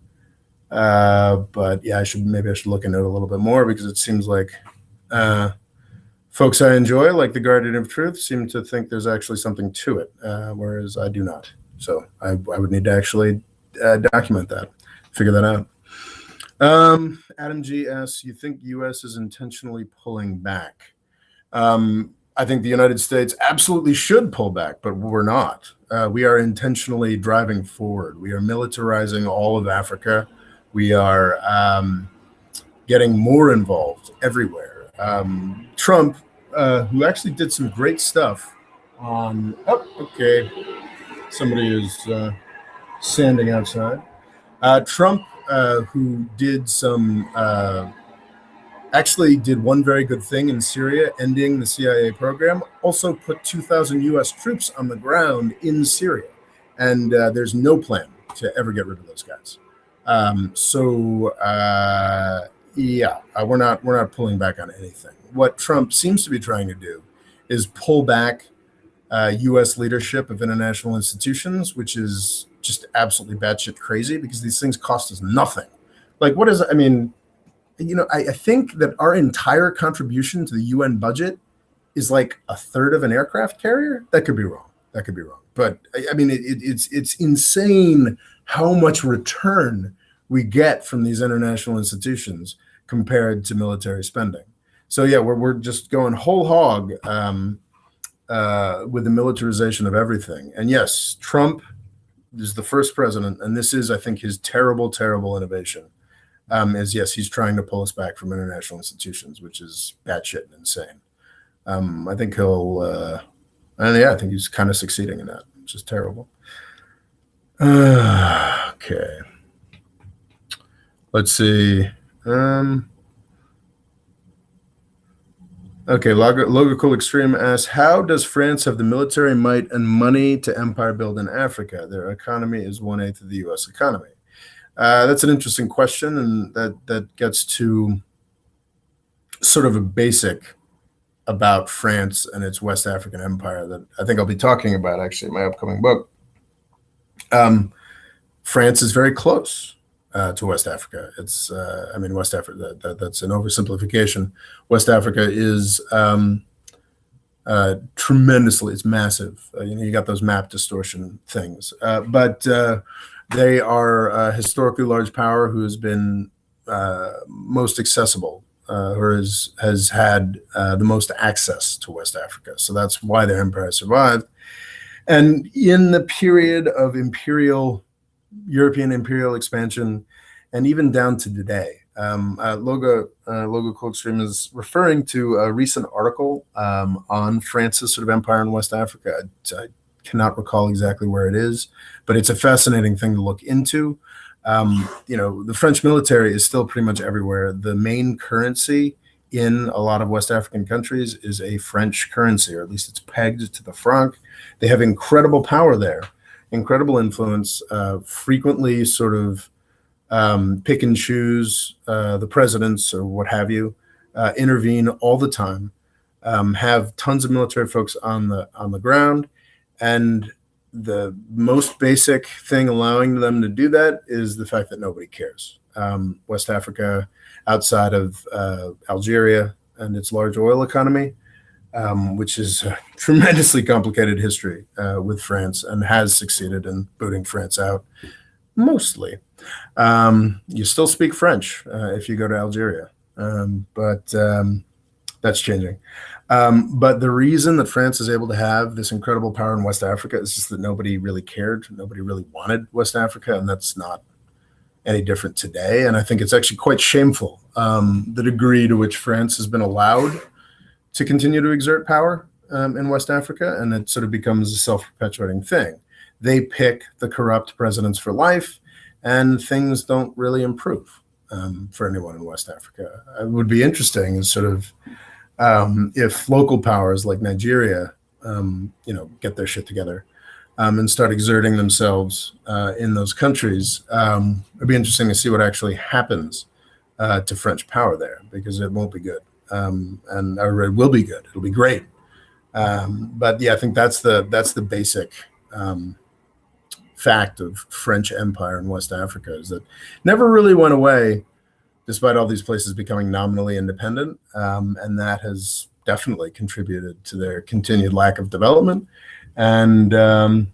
I should look into it a little bit more, because it seems like folks I enjoy, like the Guardian of Truth, seem to think there's actually something to it, whereas I do not. So I would need to actually document that, figure that out. Adam G asks, you think U.S. is intentionally pulling back? I think the United States absolutely should pull back, but we're not. We are intentionally driving forward. We are militarizing all of Africa. We are getting more involved everywhere. Trump, who actually did some great stuff on, somebody is sanding outside. Trump, who did actually did one very good thing in Syria, ending the CIA program, also put 2,000 U.S. troops on the ground in Syria. And there's no plan to ever get rid of those guys. We're not pulling back on anything. What Trump seems to be trying to do is pull back U.S. leadership of international institutions, which is just absolutely batshit crazy, because these things cost us nothing. Like, what is, I think that our entire contribution to the UN budget is like a third of an aircraft carrier. That could be wrong. But it's insane how much return we get from these international institutions compared to military spending. So yeah, we're just going whole hog with the militarization of everything. And yes, Trump is the first president, and this is, I think, his terrible, terrible innovation. Yes, he's trying to pull us back from international institutions, which is batshit and insane. I think I think he's kind of succeeding in that, which is terrible. Okay. Let's see. Okay, Logical Extreme asks, how does France have the military might and money to empire build in Africa? Their economy is 1/8 of the U.S. economy. That's an interesting question, and that gets to sort of a basic about France and its West African empire that I think I'll be talking about actually in my upcoming book. France is very close to West Africa. It's, I mean, West Africa, that's an oversimplification. West Africa is tremendously, it's massive. You got those map distortion things, but they are a historically large power who has been most accessible, or has had the most access to West Africa. So that's why their empire survived. And in the period of European imperial expansion, and even down to today, Logo Coldstream is referring to a recent article on France's sort of empire in West Africa. I cannot recall exactly where it is, but it's a fascinating thing to look into. The French military is still pretty much everywhere. The main currency in a lot of West African countries is a French currency, or at least it's pegged to the franc. They have incredible power there, incredible influence, frequently sort of pick and choose the presidents or what have you, intervene all the time, have tons of military folks on the ground, and the most basic thing allowing them to do that is the fact that nobody cares. West Africa, outside of Algeria and its large oil economy, which is a tremendously complicated history with France, and has succeeded in booting France out mostly. You still speak French if you go to Algeria, but that's changing. But the reason that France is able to have this incredible power in West Africa is just that nobody really cared. Nobody really wanted West Africa, and that's not any different today. And I think it's actually quite shameful, the degree to which France has been allowed to continue to exert power in West Africa, and it sort of becomes a self-perpetuating thing. They pick the corrupt presidents for life, and things don't really improve for anyone in West Africa. It would be interesting is sort of if local powers like Nigeria, get their shit together and start exerting themselves in those countries. It'd be interesting to see what actually happens to French power there, because it won't be good, or it will be good. It'll be great. But yeah, I think that's the basic fact of French empire in West Africa, is that never really went away, despite all these places becoming nominally independent, and that has definitely contributed to their continued lack of development, and the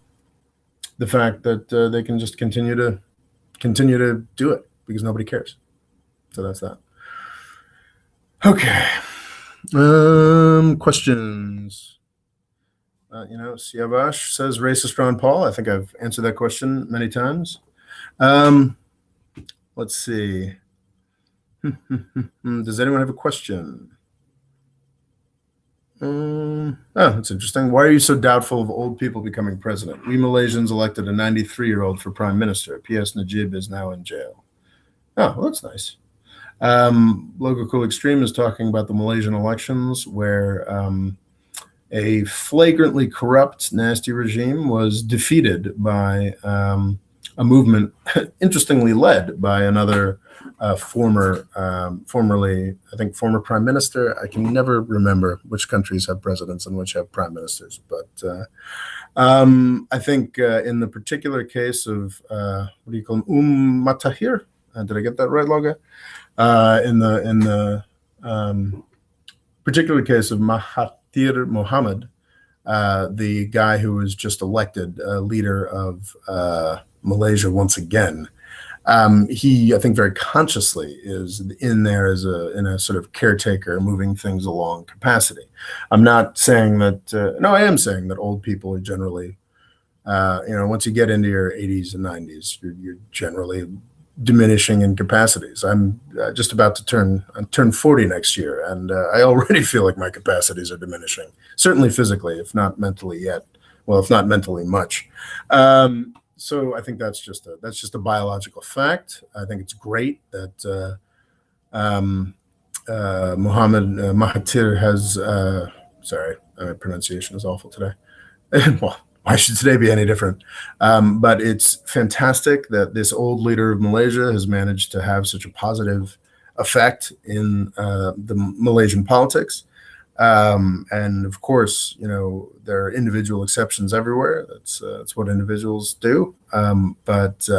fact that they can just continue to do it because nobody cares. So that's that. Okay. Questions. Siavash says racist Ron Paul. I think I've answered that question many times. Let's see. Does anyone have a question? That's interesting. Why are you so doubtful of old people becoming president? We Malaysians elected a 93-year-old for prime minister. P.S. Najib is now in jail. Oh, well, that's nice. Logo Cool Extreme is talking about the Malaysian elections, where a flagrantly corrupt, nasty regime was defeated by a movement, interestingly led by another former prime minister. I can never remember which countries have presidents and which have prime ministers, but I think in the particular case of what do you call him, Matahir? Did I get that right, Loga? In the particular case of Mahathir Mohamad, the guy who was just elected leader of Malaysia once again, he, I think, very consciously is in there in a sort of caretaker, moving things along capacity. I'm not saying that. No, I am saying that old people are generally, once you get into your 80s and 90s, you're generally diminishing in capacities. I'm just about to turn 40 next year, and I already feel like my capacities are diminishing. Certainly physically, if not mentally yet. Well, if not mentally much. So I think that's just a biological fact. I think it's great that Mahathir has. Sorry, my pronunciation is awful today. Well, why should today be any different? But it's fantastic that this old leader of Malaysia has managed to have such a positive effect in the Malaysian politics. And of course, there are individual exceptions everywhere. That's what individuals do. But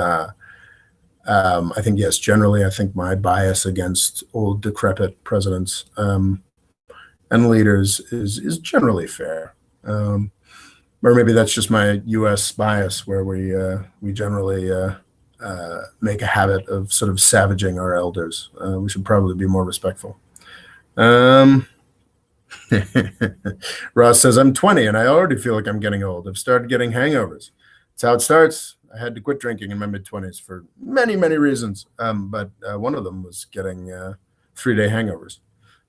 I think, yes, generally, I think my bias against old decrepit presidents and leaders is generally fair. Or maybe that's just my U.S. bias, where we generally make a habit of sort of savaging our elders. We should probably be more respectful. Ross says, I'm 20 and I already feel like I'm getting old. I've started getting hangovers. That's how it starts. I had to quit drinking in my mid-20s for many, many reasons. But one of them was getting 3-day hangovers.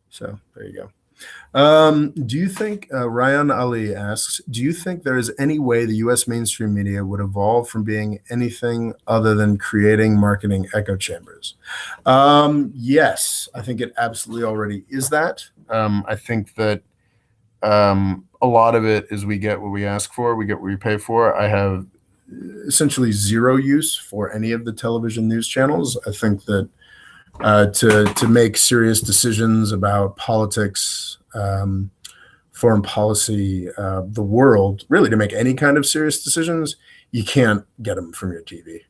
So there you go. Do you think, Ryan Ali asks, do you think there is any way the U.S. mainstream media would evolve from being anything other than creating marketing echo chambers? Yes, I think it absolutely already is that. I think that a lot of it is we get what we ask for, we get what we pay for. I have essentially zero use for any of the television news channels. I think that to make serious decisions about politics, foreign policy, the world, really to make any kind of serious decisions, you can't get them from your TV.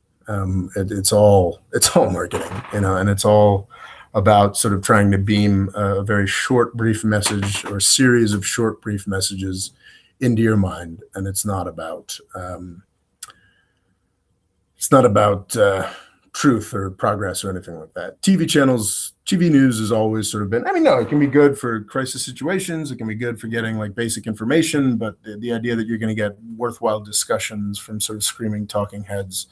It's all marketing, and it's all about sort of trying to beam a very short, brief message or a series of short, brief messages into your mind, and it's not about truth or progress or anything like that. TV channels, TV news has always sort of been, no, it can be good for crisis situations. It can be good for getting like basic information, but the idea that you're going to get worthwhile discussions from sort of screaming talking heads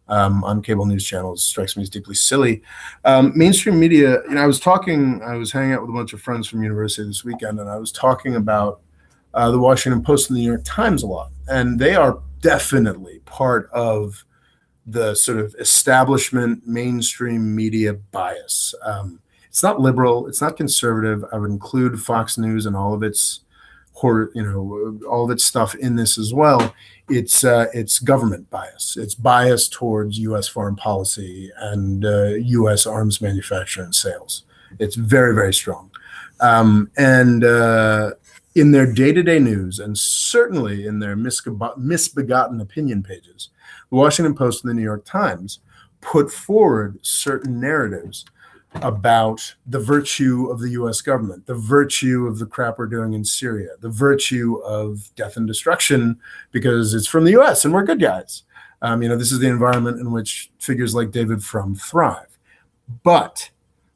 on cable news channels strikes me as deeply silly. Mainstream media, I was hanging out with a bunch of friends from university this weekend, and I was talking about the Washington Post and the New York Times a lot, and they are definitely part of the sort of establishment mainstream media bias. It's not liberal, it's not conservative. I would include Fox News and all of its all of its stuff in this as well. It's government bias. It's bias towards U.S. foreign policy and U.S. arms manufacture and sales. It's very, very strong. And in their day-to-day news, and certainly in their misbegotten opinion pages, the Washington Post and the New York Times put forward certain narratives about the virtue of the U.S. government, the virtue of the crap we're doing in Syria, the virtue of death and destruction because it's from the U.S. and we're good guys. This is the environment in which figures like David Frum thrive. But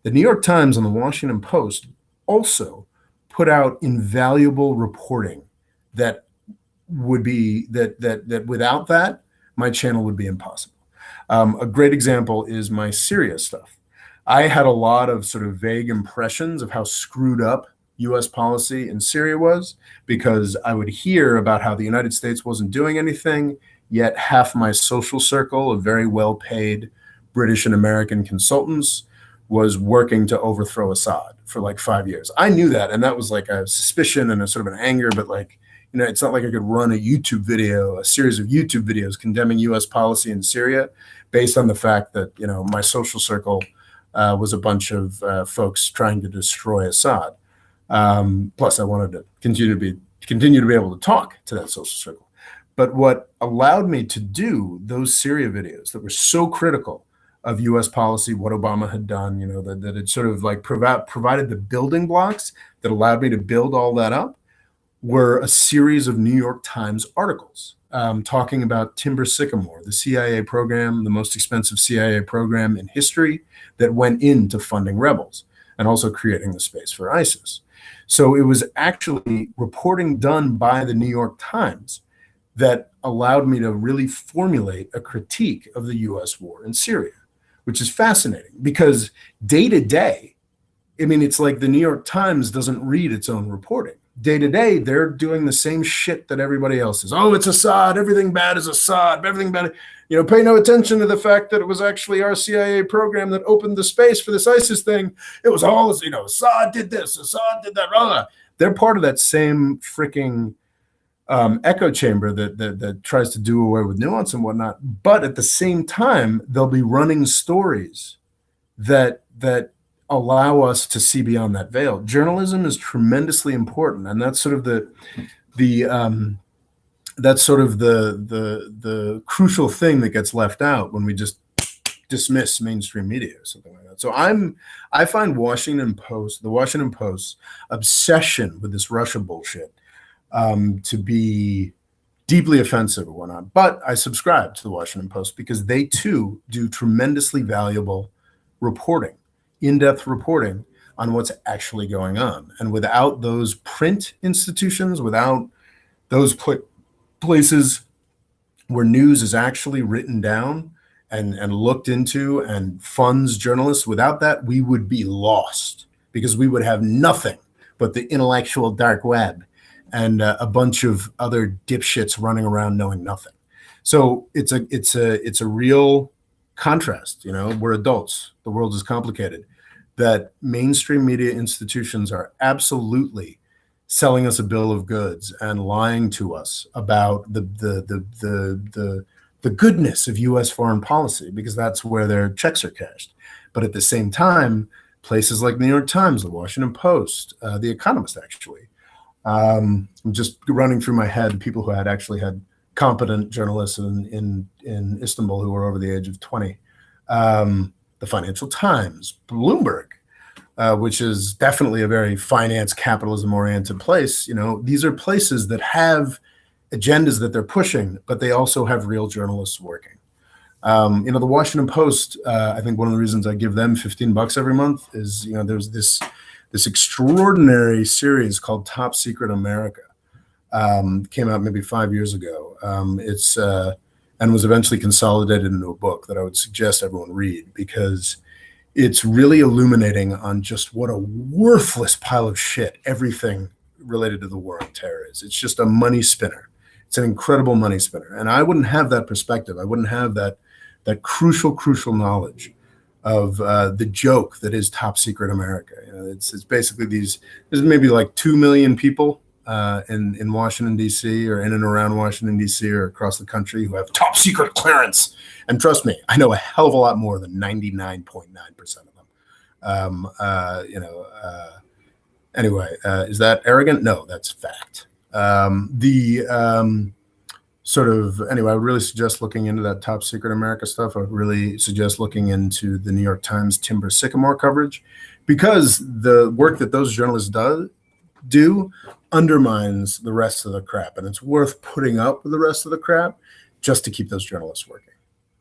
the New York Times and the Washington Post also put out invaluable reporting that would be that without that, my channel would be impossible. A great example is my Syria stuff. I had a lot of sort of vague impressions of how screwed up U.S. policy in Syria was because I would hear about how the United States wasn't doing anything, yet half my social circle of very well-paid British and American consultants was working to overthrow Assad for like 5 years. I knew that, and that was like a suspicion and a sort of an anger, but like, it's not like I could run a series of YouTube videos condemning U.S. policy in Syria based on the fact that, my social circle was a bunch of folks trying to destroy Assad. Plus, I wanted to continue to be able to talk to that social circle. But what allowed me to do those Syria videos that were so critical of U.S. policy, what Obama had done, that it sort of like provided the building blocks that allowed me to build all that up, were a series of New York Times articles talking about Timber Sycamore, the CIA program, the most expensive CIA program in history that went into funding rebels and also creating the space for ISIS. So it was actually reporting done by the New York Times that allowed me to really formulate a critique of the U.S. war in Syria, which is fascinating because day to day, it's like the New York Times doesn't read its own reporting. Day to day, they're doing the same shit that everybody else is. Oh, it's Assad. Everything bad is Assad. Everything bad. Pay no attention to the fact that it was actually our CIA program that opened the space for this ISIS thing. It was all, Assad did this, Assad did that. Blah, blah. They're part of that same freaking echo chamber that tries to do away with nuance and whatnot. But at the same time, they'll be running stories that allow us to see beyond that veil. Journalism is tremendously important, and that's sort of the crucial thing that gets left out when we just dismiss mainstream media or something like that. So I find the Washington Post's obsession with this Russia bullshit to be deeply offensive or whatnot. But I subscribe to the Washington Post because they too do tremendously valuable reporting, in-depth reporting on what's actually going on. And without those print institutions, without those places where news is actually written down and looked into and funds journalists, without that, we would be lost because we would have nothing but the intellectual dark web and a bunch of other dipshits running around knowing nothing. So it's a real contrast. You know, we're adults. The world is complicated. That mainstream media institutions are absolutely selling us a bill of goods and lying to us about the goodness of U.S. foreign policy, because that's where their checks are cashed. But at the same time, places like New York Times, the Washington Post, The Economist, actually, I'm just running through my head people who had actually had competent journalists in Istanbul who were over the age of 20. The Financial Times, Bloomberg, which is definitely a very finance capitalism oriented place. You know, these are places that have agendas that they're pushing, but they also have real journalists working. You know, the Washington Post, I think one of the reasons I give them $15 every month is, you know, there's this extraordinary series called Top Secret America. Came out maybe 5 years ago. And was eventually consolidated into a book that I would suggest everyone read, because it's really illuminating on just what a worthless pile of shit everything related to the war on terror is. It's just a money spinner. It's an incredible money spinner. And I wouldn't have that perspective. I wouldn't have that crucial knowledge of the joke that is Top Secret America. You know, it's basically there's maybe like 2 million people in Washington, D.C., or in and around Washington, D.C., or across the country who have top secret clearance. And trust me, I know a hell of a lot more than 99.9% of them. You know, anyway, is that arrogant? No, that's fact. Anyway, I would really suggest looking into that Top Secret America stuff. I would really suggest looking into the New York Times Timber Sycamore coverage, because the work that those journalists do undermines the rest of the crap, and it's worth putting up with the rest of the crap just to keep those journalists working.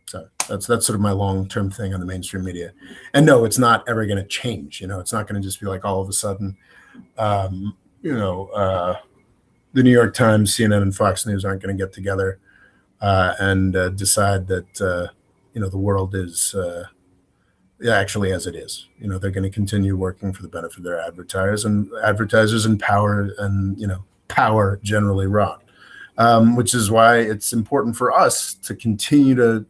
So that's sort of my long-term thing on the mainstream media. And no, it's not ever going to change. You know, it's not going to just be like all of a sudden, the New York Times, CNN, and Fox News aren't going to get together and decide that you know, the world is actually as it is. You know, they're going to continue working for the benefit of their advertisers and power, and, you know, power generally rot, which is why it's important for us to continue to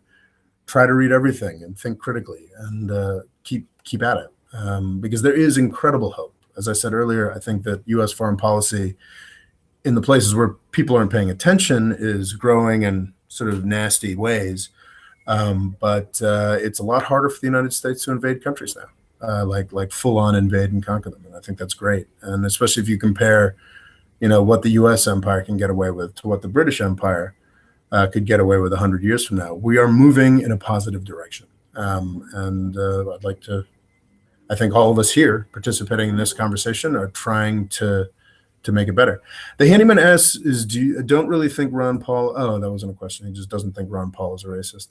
try to read everything and think critically and keep at it, because there is incredible hope. As I said earlier, I think that U.S. foreign policy in the places where people aren't paying attention is growing in sort of nasty ways. But it's a lot harder for the United States to invade countries now, like full on invade and conquer them. And I think that's great. And especially if you compare, you know, what the U.S. empire can get away with to what the British Empire could get away with 100 years from now. We are moving in a positive direction. I'd like to, I think all of us here participating in this conversation are trying to make it better. The handyman asks, don't really think Ron Paul, oh, that wasn't a question. He just doesn't think Ron Paul is a racist.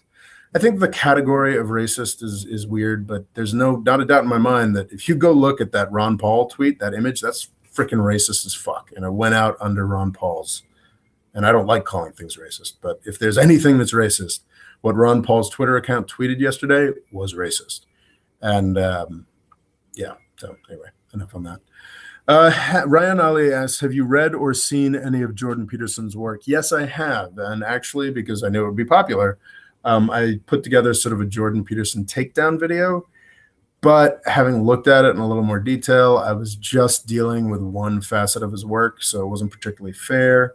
I think the category of racist is weird, but there's not a doubt in my mind that if you go look at that Ron Paul tweet, that image, that's freaking racist as fuck. And it went out under Ron Paul's, and I don't like calling things racist, but if there's anything that's racist, what Ron Paul's Twitter account tweeted yesterday was racist. And yeah, so anyway, enough on that. Ryan Ali asks, have you read or seen any of Jordan Peterson's work? Yes, I have. And actually, because I knew it would be popular, I put together sort of a Jordan Peterson takedown video. But having looked at it in a little more detail, I was just dealing with one facet of his work, so it wasn't particularly fair.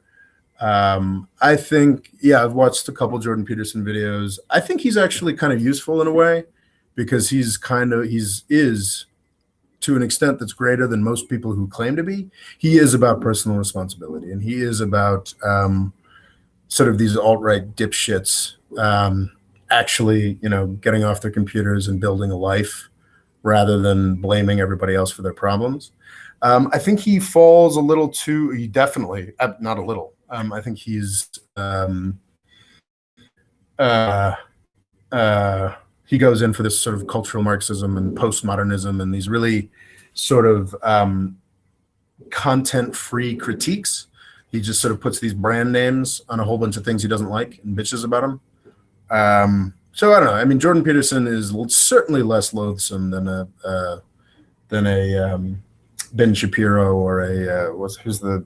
I think, yeah, I've watched a couple Jordan Peterson videos. I think he's actually kind of useful in a way, because he is to an extent that's greater than most people who claim to be. He is about personal responsibility, and he is about sort of these alt-right dipshits actually, getting off their computers and building a life rather than blaming everybody else for their problems. I think he falls a little too, he definitely, not a little. I think he's, he goes in for this sort of cultural Marxism and postmodernism and these really sort of content-free critiques. He just sort of puts these brand names on a whole bunch of things he doesn't like and bitches about them. So I don't know. I mean, Jordan Peterson is certainly less loathsome than a Ben Shapiro or who's the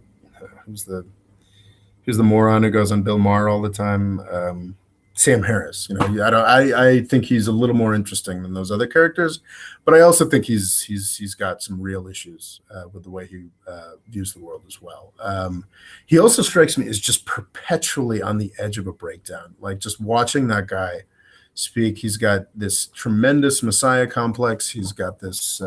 moron who goes on Bill Maher all the time. Sam Harris. I think he's a little more interesting than those other characters, but I also think he's got some real issues with the way he views the world as well. He also strikes me as just perpetually on the edge of a breakdown. Like, just watching that guy speak, he's got this tremendous messiah complex. He's got this.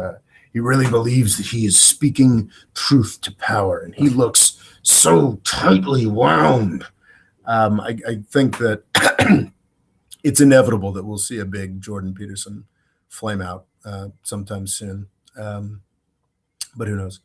He really believes that he is speaking truth to power, and he looks so tightly wound. I think that it's inevitable that we'll see a big Jordan Peterson flame out sometime soon. But who knows?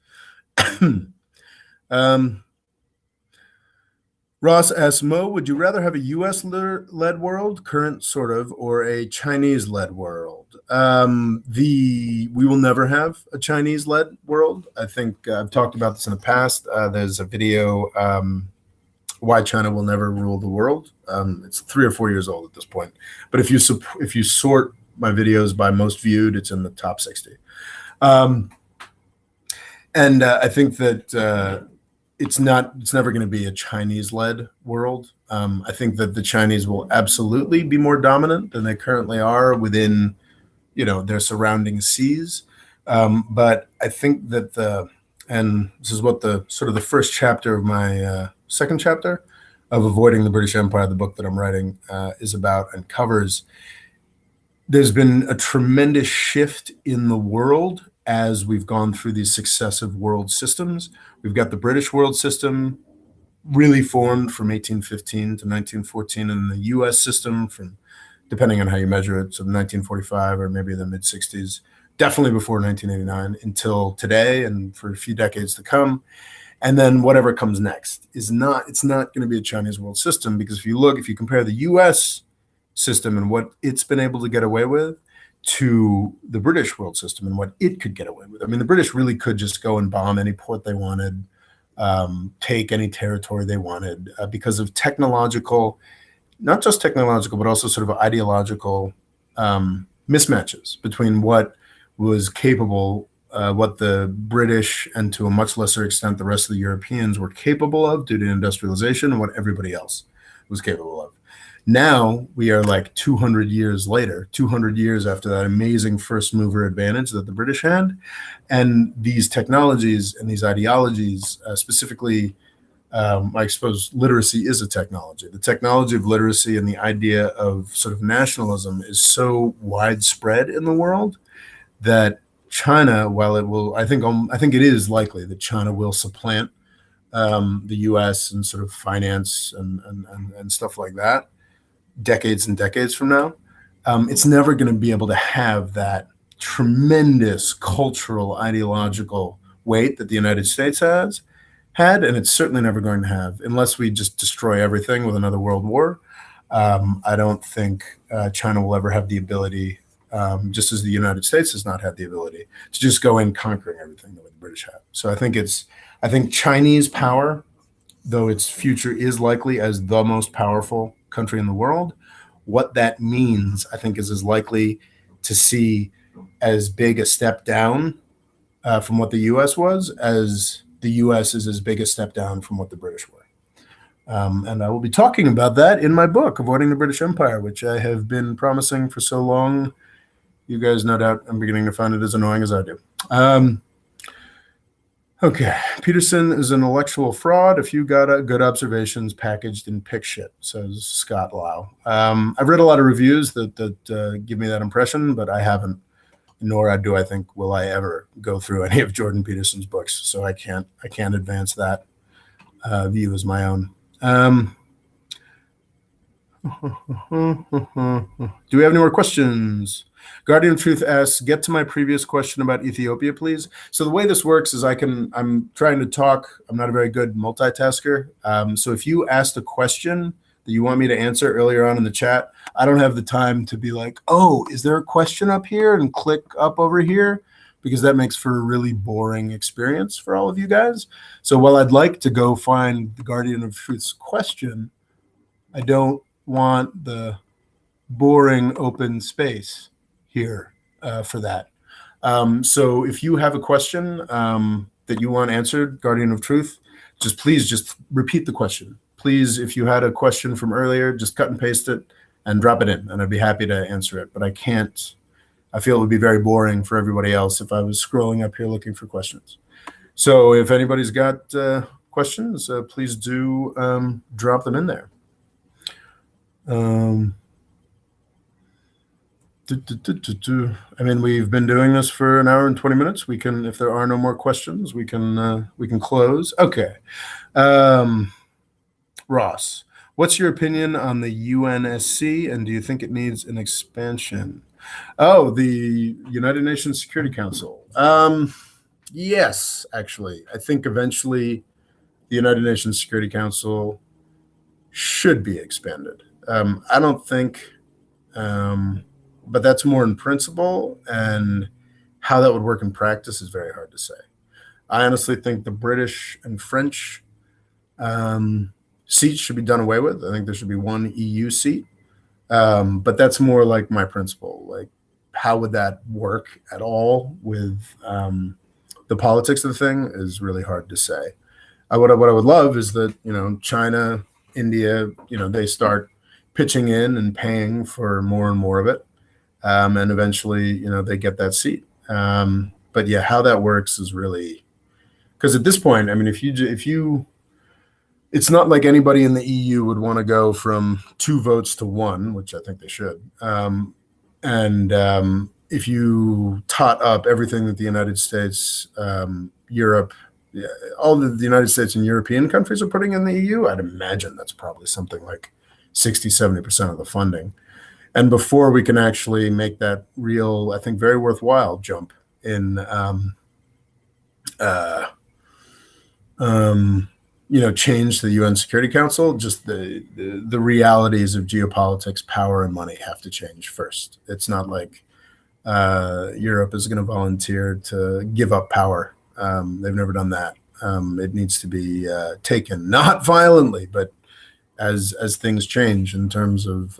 Ross asks, Mo, would you rather have a U.S.-led world, current sort of, or a Chinese-led world? We will never have a Chinese-led world. I think I've talked about this in the past. There's a video, Why China Will Never Rule the World. It's 3 or 4 years old at this point. But if you sort my videos by most viewed, it's in the top 60. And I think that it's never going to be a Chinese-led world. I think that the Chinese will absolutely be more dominant than they currently are within, their surrounding seas. But I think that and this is what the first chapter of my second chapter of Avoiding the British Empire, the book that I'm writing, is about and covers. There's been a tremendous shift in the world as we've gone through these successive world systems. We've got the British world system really formed from 1815 to 1914, and the US system from, depending on how you measure it, so 1945 or maybe the mid-60s, definitely before 1989 until today and for a few decades to come. And then whatever comes next it's not going to be a Chinese world system, because if you compare the US system and what it's been able to get away with to the British world system and what it could get away with. I mean, the British really could just go and bomb any port they wanted, take any territory they wanted, because of technological, not just technological, but also sort of ideological mismatches between what was capable, what the British and to a much lesser extent the rest of the Europeans were capable of due to industrialization, and what everybody else was capable of. Now we are like 200 years later, 200 years after that amazing first mover advantage that the British had. And these technologies and these ideologies, specifically, I suppose literacy is a technology. The technology of literacy and the idea of sort of nationalism is so widespread in the world that China, while it will, I think it is likely that China will supplant the US and sort of finance and stuff like that decades and decades from now. It's never going to be able to have that tremendous cultural, ideological weight that the United States had, and it's certainly never going to have, unless we just destroy everything with another world war. I don't think China will ever have the ability, just as the United States has not had the ability, to just go in conquering everything the way the British have. So I think Chinese power, though its future is likely as the most powerful country in the world, what that means, I think, is as likely to see as big a step down from what the U.S. was as the U.S. is as big a step down from what the British were. And I will be talking about that in my book, Avoiding the British Empire, which I have been promising for so long. You guys, no doubt, I'm beginning to find it as annoying as I do. Okay, Peterson is an intellectual fraud. A few good observations packaged in pick shit, says Scott Lau. I've read a lot of reviews that give me that impression, but I haven't, nor do I think will I ever go through any of Jordan Peterson's books. So I can't advance that view as my own. Do we have any more questions? Guardian of Truth asks, get to my previous question about Ethiopia, please. So the way this works is I'm trying to talk. I'm not a very good multitasker. So if you asked a question that you want me to answer earlier on in the chat, I don't have the time to be like, oh, is there a question up here, and click up over here, because that makes for a really boring experience for all of you guys. So while I'd like to go find the Guardian of Truth's question, I don't want the boring open space here for that. So if you have a question that you want answered, Guardian of Truth, please just repeat the question. Please, if you had a question from earlier, just cut and paste it and drop it in, and I'd be happy to answer it. But I can't. I feel it would be very boring for everybody else if I was scrolling up here looking for questions. So if anybody's got questions, please do drop them in there. I mean, we've been doing this for an hour and 20 minutes. We can, if there are no more questions, we can close. Okay. Ross, what's your opinion on the UNSC, and do you think it needs an expansion? Oh, the United Nations Security Council. Yes, actually. I think eventually the United Nations Security Council should be expanded. I don't think, but that's more in principle, and how that would work in practice is very hard to say. I honestly think the British and French seats should be done away with. I think there should be one EU seat. But that's more like my principle. Like, how would that work at all with the politics of the thing is really hard to say. What I would love is that, China, India, they start pitching in and paying for more and more of it. And eventually, they get that seat. But yeah, how that works is really, because at this point, I mean, if you, it's not like anybody in the EU would want to go from 2 votes to 1, which I think they should. If you tot up everything that the United States, Europe, all the United States and European countries are putting in the EU, I'd imagine that's probably something like 60, 70% of the funding. And before we can actually make that real, I think, very worthwhile jump in, change the UN Security Council, just the realities of geopolitics, power, and money have to change first. It's not like Europe is going to volunteer to give up power. They've never done that. It needs to be taken, not violently, but as things change in terms of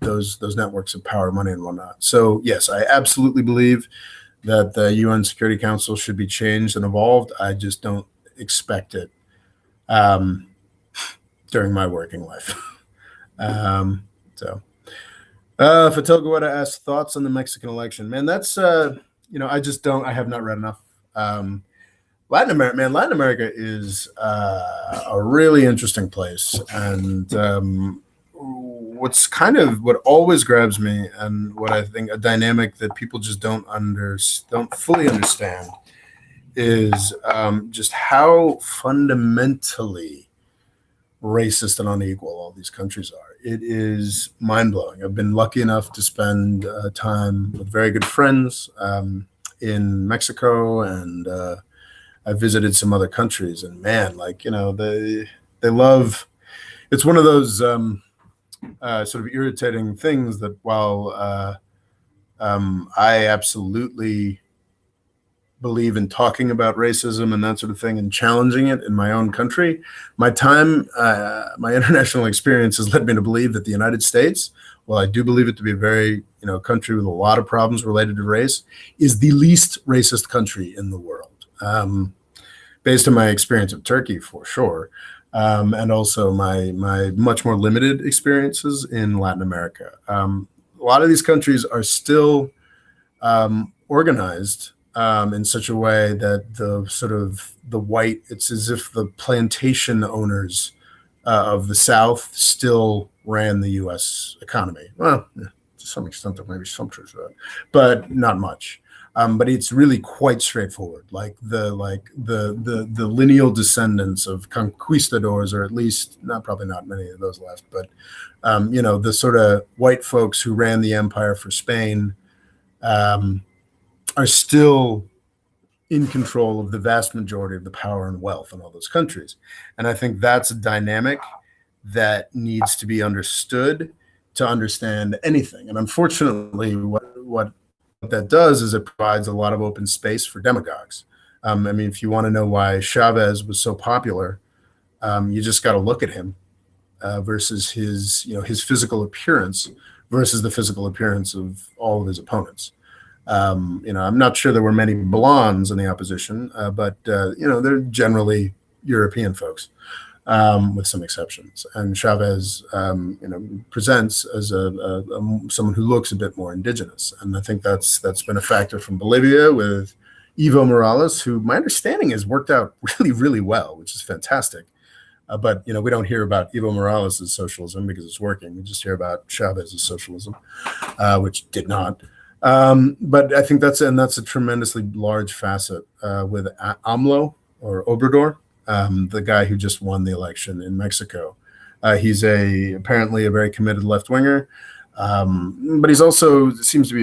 those networks of power, money, and whatnot. So yes, I absolutely believe that the UN Security Council should be changed and evolved. I just don't expect it during my working life. Fatil Guetta asked thoughts on the Mexican election. Man, that's I have not read enough. Latin America is a really interesting place, and what always grabs me, and what I think a dynamic that people just don't fully understand, is just how fundamentally racist and unequal all these countries are. It is mind-blowing. I've been lucky enough to spend time with very good friends in Mexico, and I visited some other countries, and man, they love. It's one of those sort of irritating things that while I absolutely believe in talking about racism and that sort of thing and challenging it in my own country, my international experience has led me to believe that the United States, while I do believe it to be a very, country with a lot of problems related to race, is the least racist country in the world. Based on my experience of Turkey, for sure, and also my much more limited experiences in Latin America. A lot of these countries are still organized in such a way that it's as if the plantation owners of the South still ran the U.S. economy. Well, to some extent, there may be some truth to that, but not much. But it's really quite straightforward. Like the lineal descendants of conquistadors, or at least probably not many of those left, but the sort of white folks who ran the empire for Spain are still in control of the vast majority of the power and wealth in all those countries. And I think that's a dynamic that needs to be understood to understand anything. And unfortunately, what that does is it provides a lot of open space for demagogues. I mean, if you want to know why Chavez was so popular, you just got to look at him versus his physical appearance versus the physical appearance of all of his opponents. I'm not sure there were many blondes in the opposition, but they're generally European folks, with some exceptions. And Chavez, presents as someone who looks a bit more indigenous, and I think that's been a factor from Bolivia with Evo Morales, who my understanding has worked out really, really well, which is fantastic. But we don't hear about Evo Morales' socialism because it's working. We just hear about Chavez's socialism, which did not. But I think that's a tremendously large facet with AMLO, or Obrador, the guy who just won the election in Mexico. He's apparently a very committed left-winger, but he's also seems to be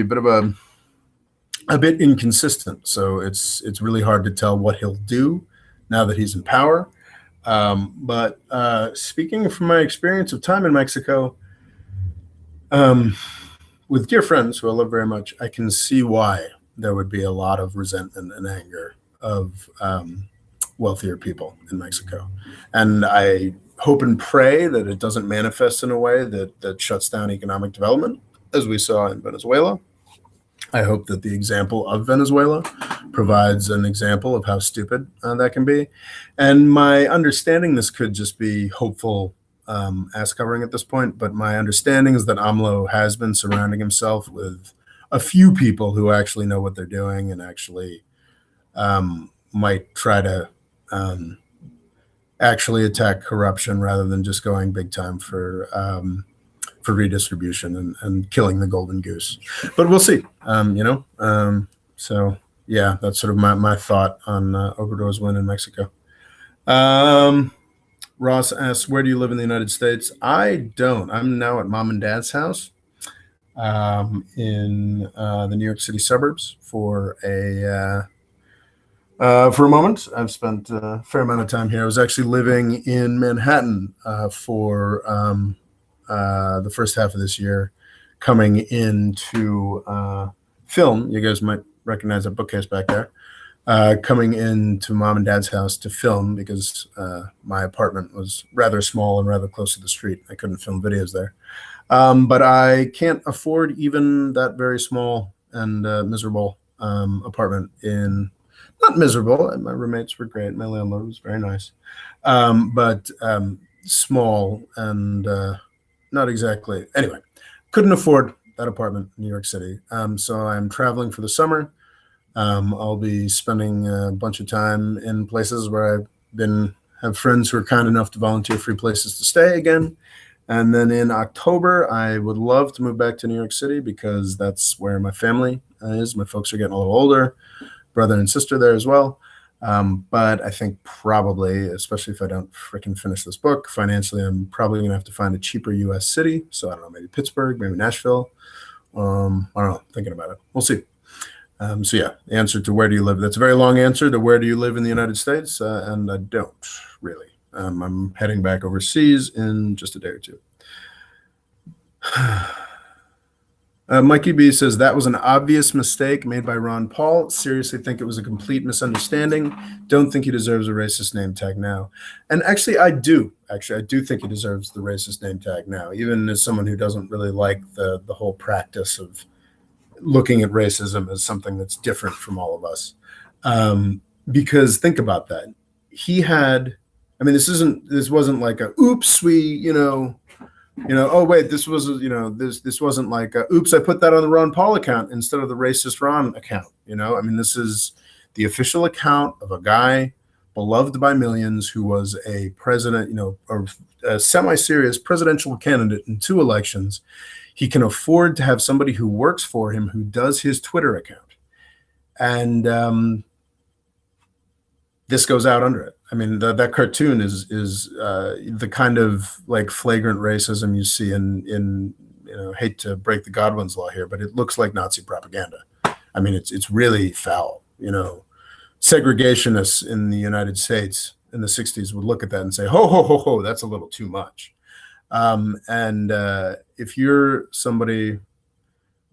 a bit inconsistent. So it's really hard to tell what he'll do now that he's in power. But speaking from my experience of time in Mexico, with dear friends who I love very much, I can see why there would be a lot of resentment and anger of wealthier people in Mexico. And I hope and pray that it doesn't manifest in a way that shuts down economic development, as we saw in Venezuela. I hope that the example of Venezuela provides an example of how stupid that can be. And my understanding, this could just be hopeful ass covering at this point, but my understanding is that AMLO has been surrounding himself with a few people who actually know what they're doing and actually might try to actually attack corruption rather than just going big time for redistribution and killing the golden goose. But we'll see. So yeah, that's sort of my thought on Obrador's win in Mexico. Ross asks, where do you live in the United States? I don't. I'm now at mom and dad's house in the New York City suburbs for a moment. I've spent a fair amount of time here. I was actually living in Manhattan for the first half of this year, coming into film. You guys might recognize that bookcase back there. Coming into mom and dad's house to film because my apartment was rather small and rather close to the street. I couldn't film videos there. But I can't afford even that very small and miserable apartment not miserable. My roommates were great. My landlord was very nice. But small and not exactly. Anyway, couldn't afford that apartment in New York City. So I'm traveling for the summer. I'll be spending a bunch of time in places where have friends who are kind enough to volunteer free places to stay again. And then in October, I would love to move back to New York City because that's where my family is. My folks are getting a little older, brother and sister there as well. But I think probably, especially if I don't freaking finish this book, financially, I'm probably going to have to find a cheaper U.S. city. So I don't know, maybe Pittsburgh, maybe Nashville. I don't know, thinking about it. We'll see. So yeah, the answer to where do you live? That's a very long answer to where do you live in the United States? And I don't really. I'm heading back overseas in just a day or two. Mikey B says, that was an obvious mistake made by Ron Paul. Seriously think it was a complete misunderstanding. Don't think he deserves a racist name tag now. And actually, I do. Actually, I do think he deserves the racist name tag now, even as someone who doesn't really like the whole practice of looking at racism as something that's different from all of us. Because think about that. He had, I mean, this wasn't like a, oops, oh wait, this was, this wasn't like, oops, I put that on the Ron Paul account instead of the racist Ron account. I mean, this is the official account of a guy beloved by millions who was a president, a semi-serious presidential candidate in 2 elections. He can afford to have somebody who works for him who does his Twitter account. And this goes out under it. I mean, that cartoon is the kind of like flagrant racism you see in hate to break the Godwin's law here, but it looks like Nazi propaganda. I mean, it's really foul. Segregationists in the United States in the 60s would look at that and say, ho, ho, ho, ho, that's a little too much. And if you're somebody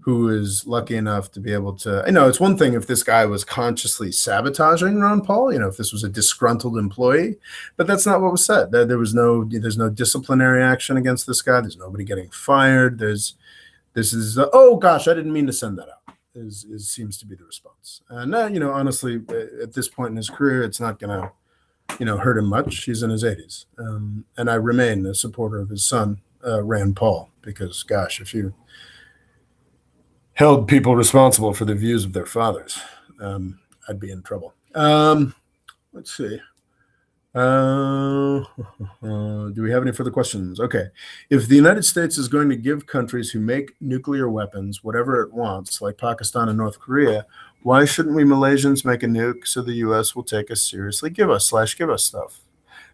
who is lucky enough to be able to, it's one thing if this guy was consciously sabotaging Ron Paul, if this was a disgruntled employee, but that's not what was said. There's no disciplinary action against this guy. There's nobody getting fired. Oh gosh, I didn't mean to send that out. Seems to be the response. And honestly, at this point in his career, it's not gonna, hurt him much. He's in his 80s, and I remain a supporter of his son, Rand Paul, because gosh, if you held people responsible for the views of their fathers, I'd be in trouble. Let's see. Do we have any further questions? Okay. If the United States is going to give countries who make nuclear weapons whatever it wants, like Pakistan and North Korea, why shouldn't we Malaysians make a nuke so the U.S. will take us seriously, give us stuff?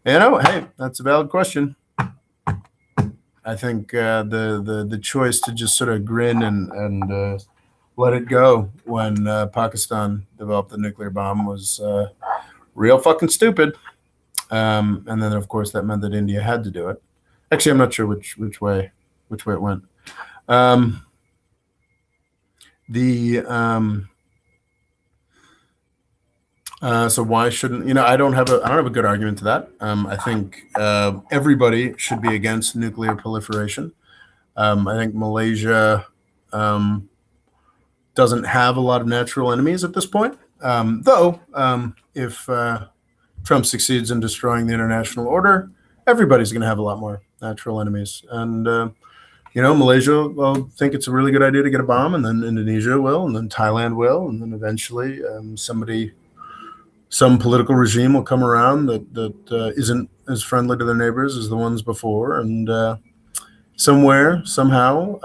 Hey, that's a valid question. I think the choice to just sort of grin and let it go when Pakistan developed the nuclear bomb was real fucking stupid. And then, of course, that meant that India had to do it. Actually, I'm not sure which way it went. So why shouldn't I don't have a good argument to that. I think everybody should be against nuclear proliferation. I think Malaysia doesn't have a lot of natural enemies at this point. Though if Trump succeeds in destroying the international order, everybody's going to have a lot more natural enemies. And Malaysia will think it's a really good idea to get a bomb, and then Indonesia will, and then Thailand will, and then eventually some political regime will come around that isn't as friendly to their neighbors as the ones before, and somewhere, somehow,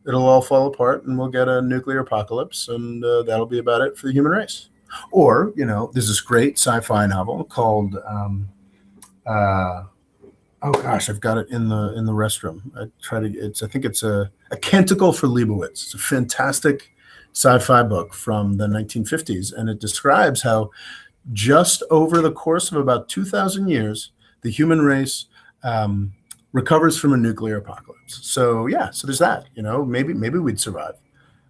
it'll all fall apart, and we'll get a nuclear apocalypse, and that'll be about it for the human race. Or, there's this great sci-fi novel called, oh gosh, I've got it in the restroom. I think it's a Canticle for Leibowitz. It's a fantastic sci-fi book from the 1950s, and it describes how just over the course of about 2,000 years, the human race recovers from a nuclear apocalypse. So yeah, so there's that. Maybe we'd survive.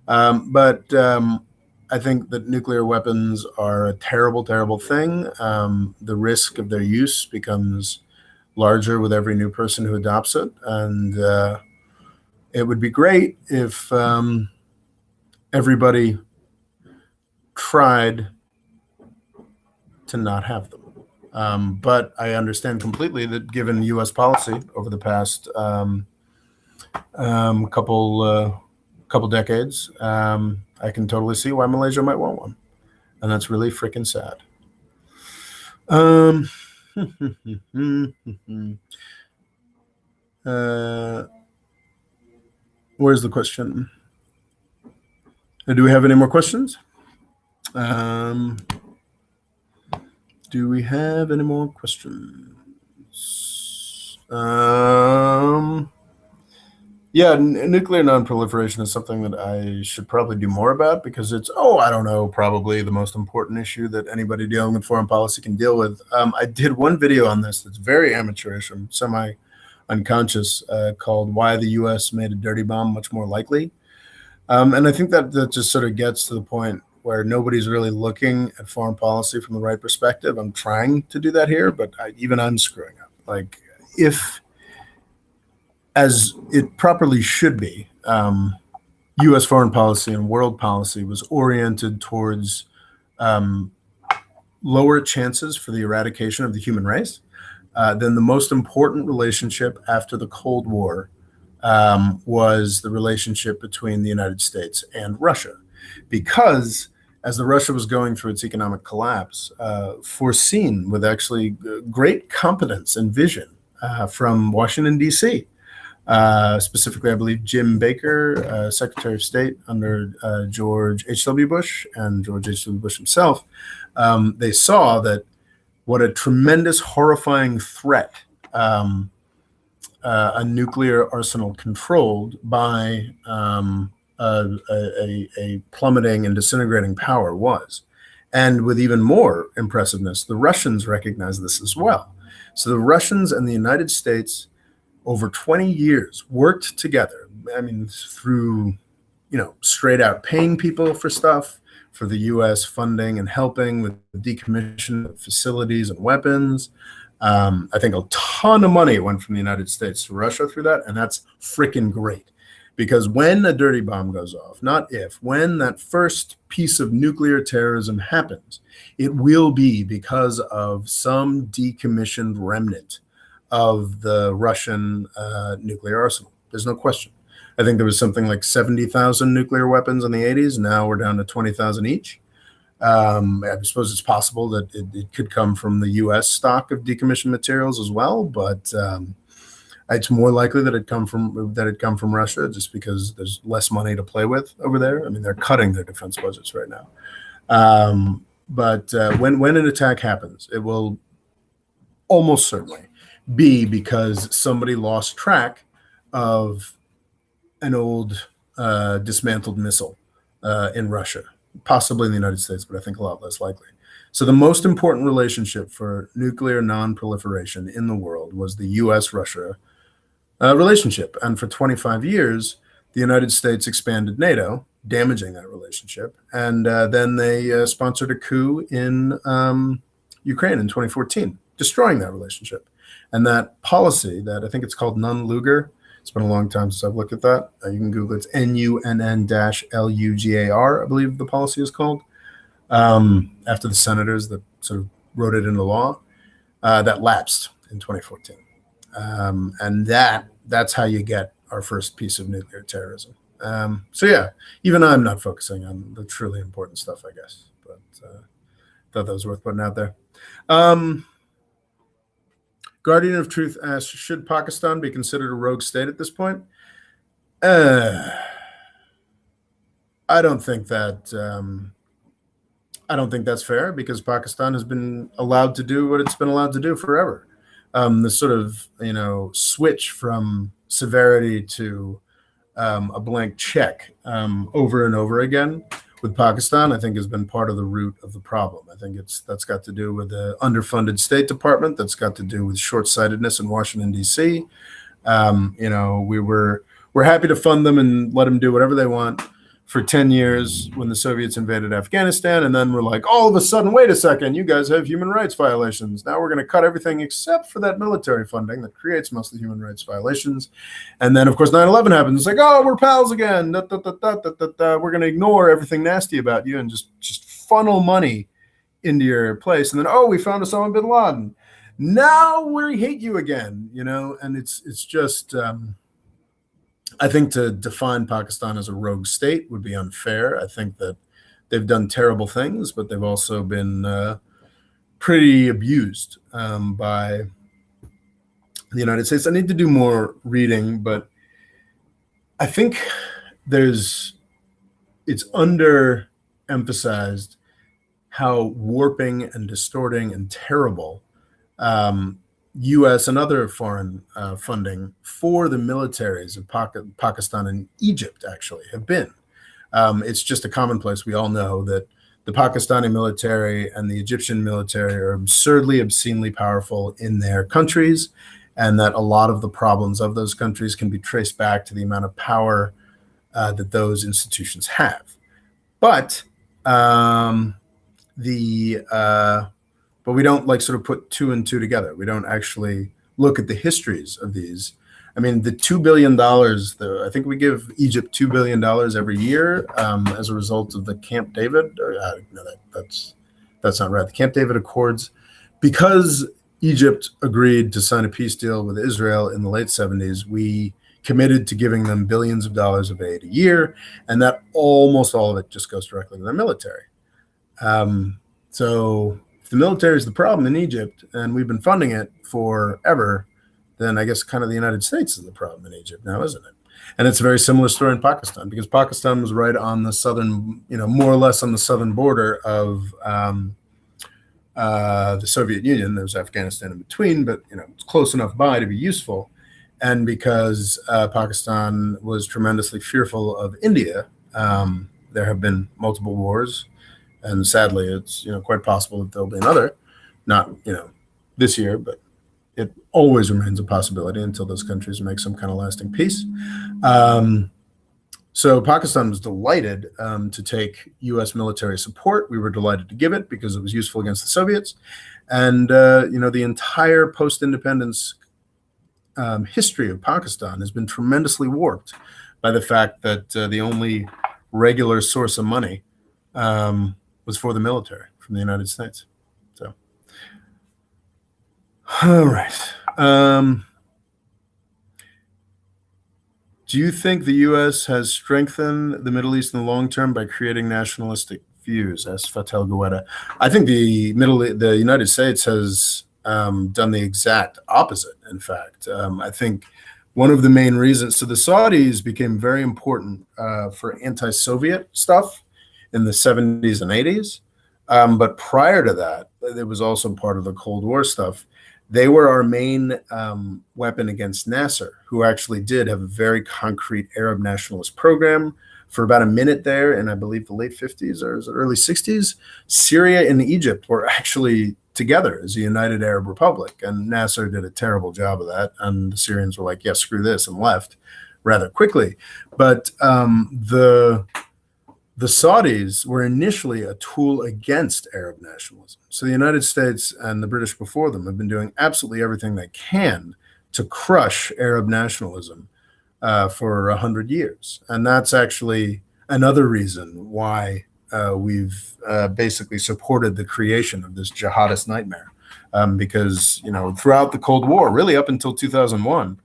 But I think that nuclear weapons are a terrible, terrible thing. The risk of their use becomes larger with every new person who adopts it, and it would be great if everybody tried to not have them. But I understand completely that given U.S. policy over the past couple decades, I can totally see why Malaysia might want one, and that's really freaking sad. Where's the question? Do we have any more questions? Do we have any more questions? Yeah, nuclear non-proliferation is something that I should probably do more about, because it's, I don't know, probably the most important issue that anybody dealing with foreign policy can deal with. I did one video on this that's very amateurish and semi-unconscious called Why the U.S. Made a Dirty Bomb Much More Likely. And I think that just sort of gets to the point where nobody's really looking at foreign policy from the right perspective. I'm trying to do that here, but even I'm screwing up. Like, if, as it properly should be, U.S. foreign policy and world policy was oriented towards lower chances for the eradication of the human race, then the most important relationship after the Cold War was the relationship between the United States and Russia. Because as Russia was going through its economic collapse, foreseen with actually great competence and vision from Washington, D.C., Specifically, I believe Jim Baker, Secretary of State under George H.W. Bush and George H.W. Bush himself, they saw that what a tremendous, horrifying threat a nuclear arsenal controlled by a plummeting and disintegrating power was. And with even more impressiveness, the Russians recognized this as well. So the Russians and the United States over 20 years worked together. I mean, through, straight out paying people for stuff, for the U.S. funding and helping with the decommission of facilities and weapons. I think a ton of money went from the United States to Russia through that, and that's freaking great. Because when a dirty bomb goes off, not if, when that first piece of nuclear terrorism happens, it will be because of some decommissioned remnant of the Russian nuclear arsenal. There's no question. I think there was something like 70,000 nuclear weapons in the 80s. Now we're down to 20,000 each. I suppose it's possible that it could come from the U.S. stock of decommissioned materials as well, but it's more likely that it come from Russia, just because there's less money to play with over there. I mean, they're cutting their defense budgets right now. But when an attack happens, it will almost certainly be because somebody lost track of an old dismantled missile in Russia, possibly in the United States, but I think a lot less likely. So the most important relationship for nuclear non-proliferation in the world was the U.S.-Russia relationship. And for 25 years, the United States expanded NATO, damaging that relationship. And then they sponsored a coup in Ukraine in 2014, destroying that relationship. And that policy, that I think it's called Nunn-Lugar, it's been a long time since I've looked at that. You can Google it. It's NUNN-LUGAR, I believe the policy is called, after the senators that sort of wrote it into law, that lapsed in 2014. And that's how you get our first piece of nuclear terrorism. So yeah, even I'm not focusing on the truly important stuff, I guess. But thought that was worth putting out there. Guardian of Truth asks, should Pakistan be considered a rogue state at this point? I don't think that. I don't think that's fair, because Pakistan has been allowed to do what it's been allowed to do forever. The sort of switch from severity to a blank check over and over again with Pakistan, I think, has been part of the root of the problem. I think that's got to do with the underfunded State Department. That's got to do with short-sightedness in Washington, D.C. We're happy to fund them and let them do whatever they want for 10 years when the Soviets invaded Afghanistan. And then we're like, all of a sudden, wait a second, you guys have human rights violations. Now we're going to cut everything except for that military funding that creates most of the human rights violations. And then, of course, 9/11 happens. It's like, oh, we're pals again. We're going to ignore everything nasty about you and just funnel money into your place. And then, oh, we found Osama bin Laden. Now we hate you again, and it's just... I think to define Pakistan as a rogue state would be unfair. I think that they've done terrible things, but they've also been pretty abused by the United States. I need to do more reading, but I think it's underemphasized how warping and distorting and terrible U.S. and other foreign funding for the militaries of Pakistan and Egypt actually have been. It's just a commonplace. We all know that the Pakistani military and the Egyptian military are absurdly, obscenely powerful in their countries, and that a lot of the problems of those countries can be traced back to the amount of power that those institutions have. But but we don't sort of put two and two together. We don't actually look at the histories of these. I mean, the $2 billion, I think we give Egypt $2 billion every year as a result of the Camp David, no, that's not right. The Camp David Accords, because Egypt agreed to sign a peace deal with Israel in the late 70s, we committed to giving them billions of dollars of aid a year, and that almost all of it just goes directly to their military. So if the military is the problem in Egypt, and we've been funding it forever, then I guess kind of the United States is the problem in Egypt now, isn't it? And it's a very similar story in Pakistan, because Pakistan was right on the southern, more or less on the southern border of the Soviet Union. There's Afghanistan in between, but it's close enough by to be useful. And because Pakistan was tremendously fearful of India, there have been multiple wars, and sadly, it's quite possible that there'll be another. Not this year, but it always remains a possibility until those countries make some kind of lasting peace. So Pakistan was delighted to take U.S. military support. We were delighted to give it because it was useful against the Soviets. And, the entire post-independence history of Pakistan has been tremendously warped by the fact that the only regular source of money was for the military from the United States. So, all right. Do you think the U.S. has strengthened the Middle East in the long term by creating nationalistic views? Asked Fatel Guetta. I think the United States has done the exact opposite. In fact, I think one of the main reasons, so the Saudis became very important for anti-Soviet stuff in the 70s and 80s. But prior to that, it was also part of the Cold War stuff. They were our main weapon against Nasser, who actually did have a very concrete Arab nationalist program for about a minute there in, I believe, the late 50s or early 60s. Syria and Egypt were actually together as a united Arab republic, and Nasser did a terrible job of that, and the Syrians were like, yeah, screw this, and left rather quickly. But the Saudis were initially a tool against Arab nationalism. So the United States and the British before them have been doing absolutely everything they can to crush Arab nationalism for 100 years. And that's actually another reason why we've basically supported the creation of this jihadist nightmare. Because, throughout the Cold War, really up until 2001,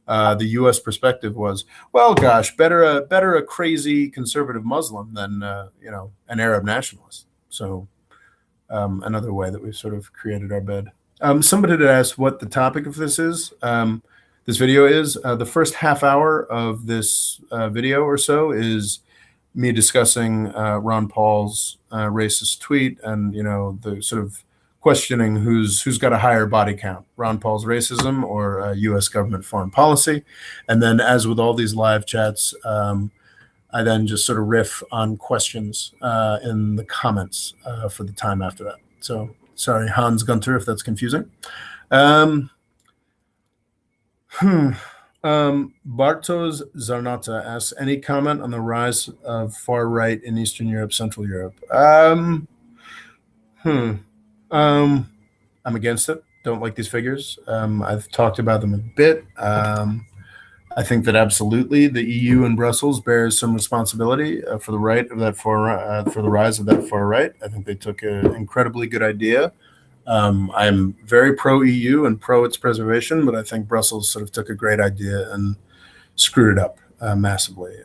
the U.S. perspective was, well, gosh, better a crazy conservative Muslim than an Arab nationalist. So another way that we've sort of created our bed. Somebody had asked what the topic of this is. This video is the first half hour of this video or so is me discussing Ron Paul's racist tweet and the sort of questioning who's got a higher body count, Ron Paul's racism or U.S. government foreign policy. And then, as with all these live chats, I then just sort of riff on questions in the comments for the time after that. So sorry, Hans Gunter, if that's confusing. Bartos Zarnata asks, any comment on the rise of far right in Eastern Europe, Central Europe? I'm against it. Don't like these figures. I've talked about them a bit. I think that absolutely the EU and Brussels bears some responsibility for the right of that for the rise of that far right. I think they took an incredibly good idea. I'm very pro EU and pro its preservation, but I think Brussels sort of took a great idea and screwed it up massively.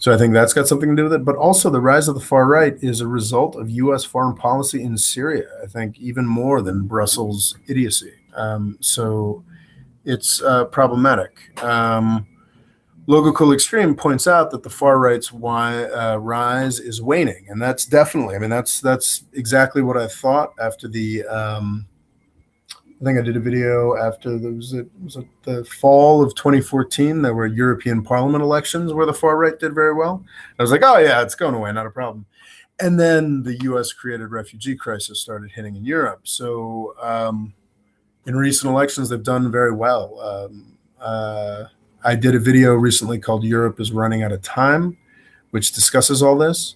So I think that's got something to do with it. But also the rise of the far right is a result of U.S. foreign policy in Syria, I think, even more than Brussels' idiocy. So it's problematic. Logical Extreme points out that the far right's rise is waning, and that's definitely, that's exactly what I thought after the, I think I did a video after was it the fall of 2014. There were European Parliament elections where the far right did very well. I was like, oh yeah, it's going away, not a problem. And then the U.S. created refugee crisis started hitting in Europe. So in recent elections, they've done very well. I did a video recently called Europe is Running Out of Time, which discusses all this.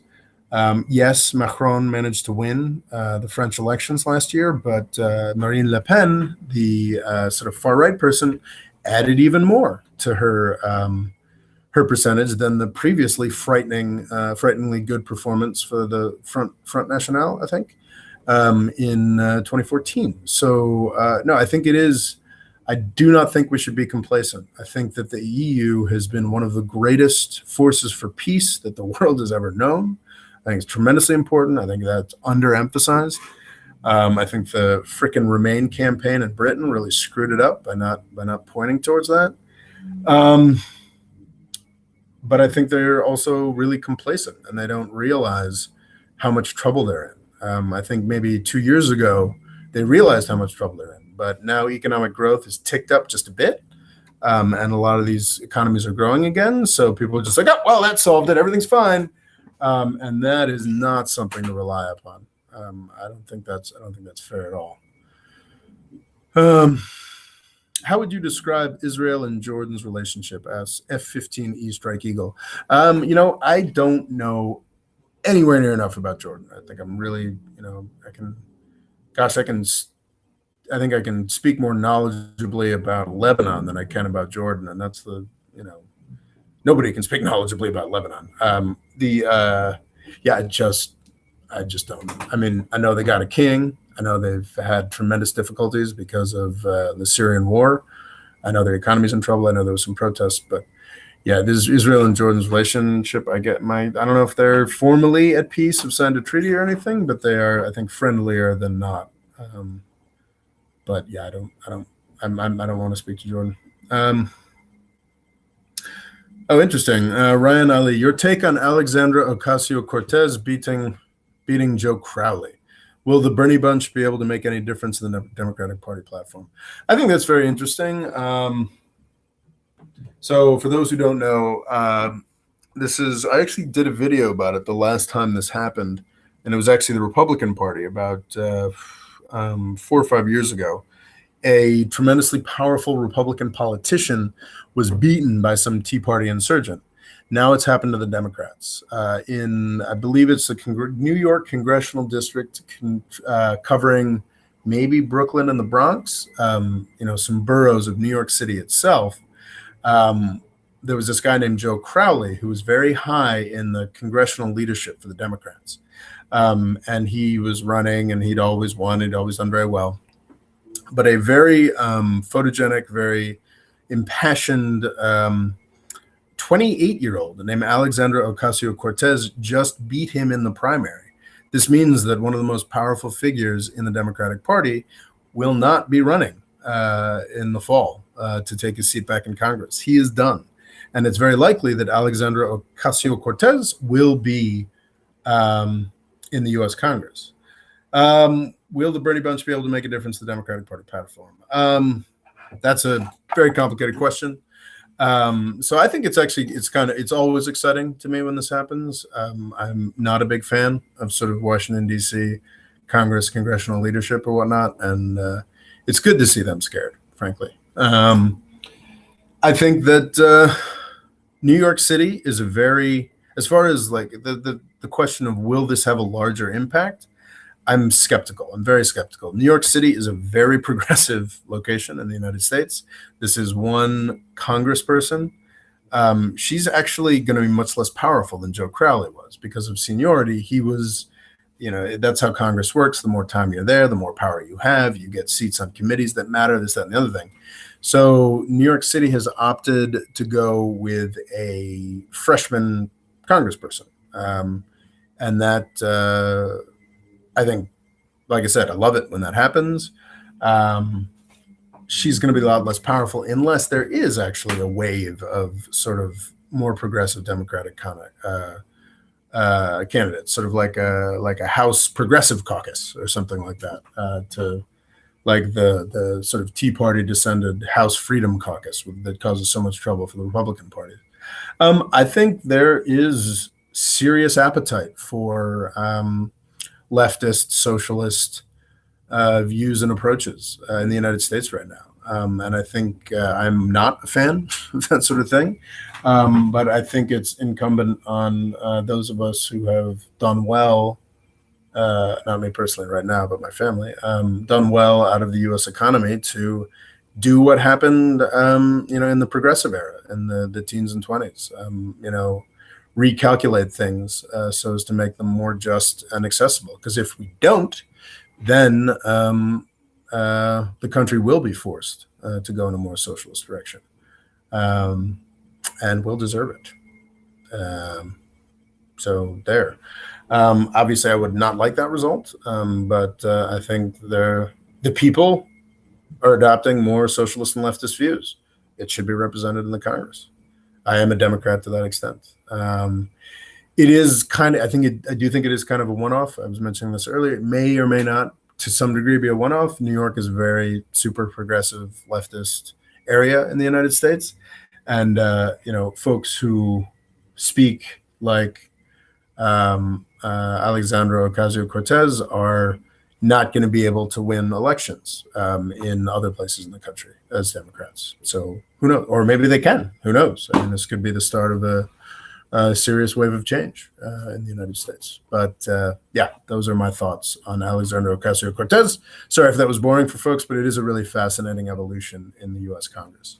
Yes, Macron managed to win the French elections last year, but Marine Le Pen, the sort of far-right person, added even more to her percentage than the previously frighteningly good performance for the Front National, I think, in 2014. So, no, I think it is. I do not think we should be complacent. I think that the EU has been one of the greatest forces for peace that the world has ever known. I think it's tremendously important. I think that's underemphasized. I think the frickin' Remain campaign in Britain really screwed it up by not pointing towards that. But I think they're also really complacent, and they don't realize how much trouble they're in. I think maybe 2 years ago they realized how much trouble they're in, but now economic growth has ticked up just a bit, and a lot of these economies are growing again. So people are just like, oh, well, that solved it. Everything's fine, and that is not something to rely upon. I don't think that's fair at all. How would you describe Israel and Jordan's relationship as F-15E Strike Eagle? I don't know anywhere near enough about Jordan. I think I'm really, I think I can speak more knowledgeably about Lebanon than I can about Jordan, and that's nobody can speak knowledgeably about Lebanon. I just don't. I mean, I know they got a king. I know they've had tremendous difficulties because of the Syrian war. I know their economy's in trouble. I know there was some protests, but yeah, this Israel and Jordan's relationship. I don't know if they're formally at peace, have signed a treaty or anything, but they are, I think, friendlier than not. But yeah, I don't want to speak to Jordan. Interesting. Ryan Ali, your take on Alexandra Ocasio-Cortez beating Joe Crowley. Will the Bernie Bunch be able to make any difference in the Democratic Party platform? I think that's very interesting. So for those who don't know, I actually did a video about it the last time this happened, and it was actually the Republican Party about 4 or 5 years ago. A tremendously powerful Republican politician was beaten by some Tea Party insurgent. Now it's happened to the Democrats I believe it's the New York congressional district covering maybe Brooklyn and the Bronx, some boroughs of New York City itself. There was this guy named Joe Crowley who was very high in the congressional leadership for the Democrats. And he was running, and he'd always won. He'd always done very well. But a very photogenic, very impassioned 28-year-old named Alexandra Ocasio-Cortez just beat him in the primary. This means that one of the most powerful figures in the Democratic Party will not be running in the fall to take his seat back in Congress. He is done. And it's very likely that Alexandra Ocasio-Cortez will be in the U.S. Congress. Will the Bernie Bunch be able to make a difference to the Democratic Party platform? That's a very complicated question. So I think it's always exciting to me when this happens. I'm not a big fan of sort of Washington, D.C., Congress, congressional leadership or whatnot. And it's good to see them scared, frankly. I think that New York City is as far as like the question of will this have a larger impact, I'm skeptical. I'm very skeptical. New York City is a very progressive location in the United States. This is one congressperson. She's actually going to be much less powerful than Joe Crowley was because of seniority. He was, that's how Congress works. The more time you're there, the more power you have. You get seats on committees that matter, this, that, and the other thing. So New York City has opted to go with a freshman congressperson. And that, I think, like I said, I love it when that happens. She's going to be a lot less powerful unless there is actually a wave of sort of more progressive Democratic candidates, sort of like a House Progressive Caucus or something like that, to like the sort of Tea Party descended House Freedom Caucus that causes so much trouble for the Republican Party. I think there is serious appetite for leftist, socialist views and approaches in the United States right now. And I think I'm not a fan of that sort of thing. But I think it's incumbent on those of us who have done well, not me personally right now, but my family, done well out of the U.S. economy to do what happened, in the progressive era, in the teens and 20s, recalculate things so as to make them more just and accessible. Because if we don't, then the country will be forced to go in a more socialist direction, and we'll deserve it. So there. Obviously, I would not like that result, but I think the people are adopting more socialist and leftist views. It should be represented in the Congress. I am a Democrat to that extent. It is kind of, I do think it is kind of a one-off. I was mentioning this earlier. It may or may not, to some degree, be a one-off. New York is a very super progressive leftist area in the United States. And, folks who speak like Alexandra Ocasio-Cortez are not going to be able to win elections in other places in the country as Democrats. So who knows? Or maybe they can. Who knows? I mean, this could be the start of a serious wave of change in the United States. But yeah, those are my thoughts on Alexandra Ocasio-Cortez. Sorry if that was boring for folks, but it is a really fascinating evolution in the U.S. Congress.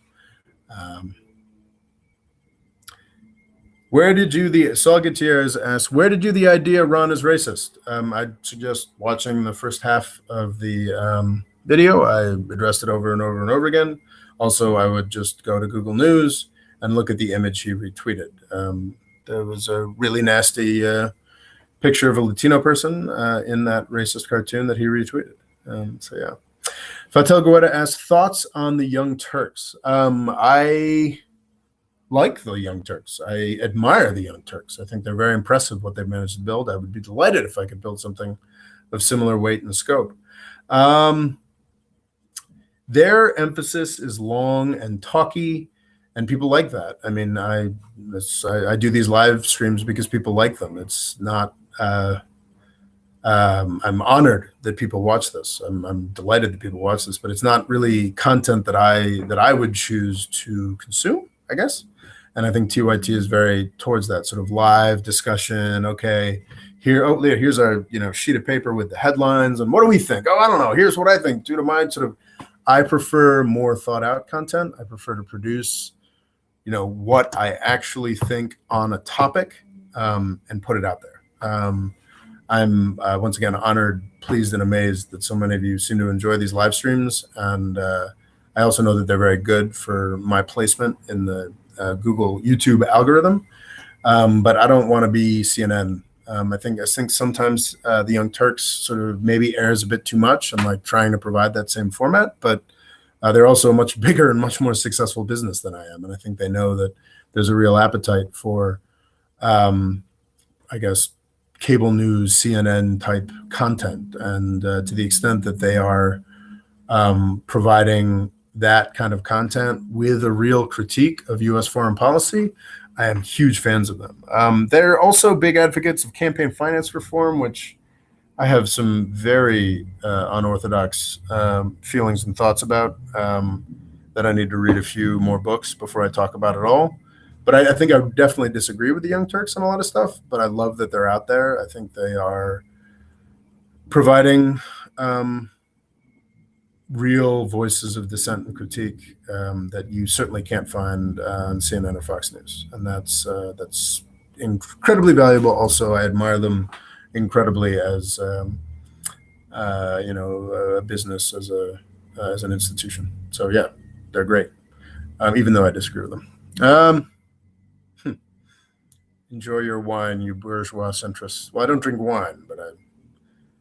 Saul Gutierrez asks, where did you the idea Ron is racist? I'd suggest watching the first half of the video. I addressed it over and over and over again. Also, I would just go to Google News and look at the image he retweeted. There was a really nasty picture of a Latino person in that racist cartoon that he retweeted. So yeah. Fatel Guetta asks, thoughts on the Young Turks? I like the Young Turks. I admire the Young Turks. I think they're very impressive what they've managed to build. I would be delighted if I could build something of similar weight and scope. Their emphasis is long and talky, and people like that. I mean, I do these live streams because people like them. It's not. I'm honored that people watch this. I'm delighted that people watch this, but it's not really content that I would choose to consume, I guess. And I think TYT is very towards that sort of live discussion. Okay, here's our sheet of paper with the headlines, and what do we think? Oh, I don't know. Here's what I think. Due to my sort of, I prefer more thought out content. I prefer to produce, what I actually think on a topic, and put it out there. I'm once again honored, pleased, and amazed that so many of you seem to enjoy these live streams, and I also know that they're very good for my placement in the Google YouTube algorithm, but I don't want to be CNN. I think sometimes the Young Turks sort of maybe airs a bit too much. I'm like trying to provide that same format, but they're also a much bigger and much more successful business than I am, and I think they know that there's a real appetite for, I guess, cable news, CNN type content, and to the extent that they are providing that kind of content with a real critique of U.S. foreign policy, I am huge fans of them. They're also big advocates of campaign finance reform, which I have some very unorthodox feelings and thoughts about that I need to read a few more books before I talk about it all. But I think I would definitely disagree with the Young Turks on a lot of stuff, but I love that they're out there. I think they are providing real voices of dissent and critique that you certainly can't find on CNN or Fox News, and that's incredibly valuable. Also, I admire them incredibly as a business, as an institution. So yeah, they're great, even though I disagree with them. Enjoy your wine, you bourgeois centrists. Well, I don't drink wine, but I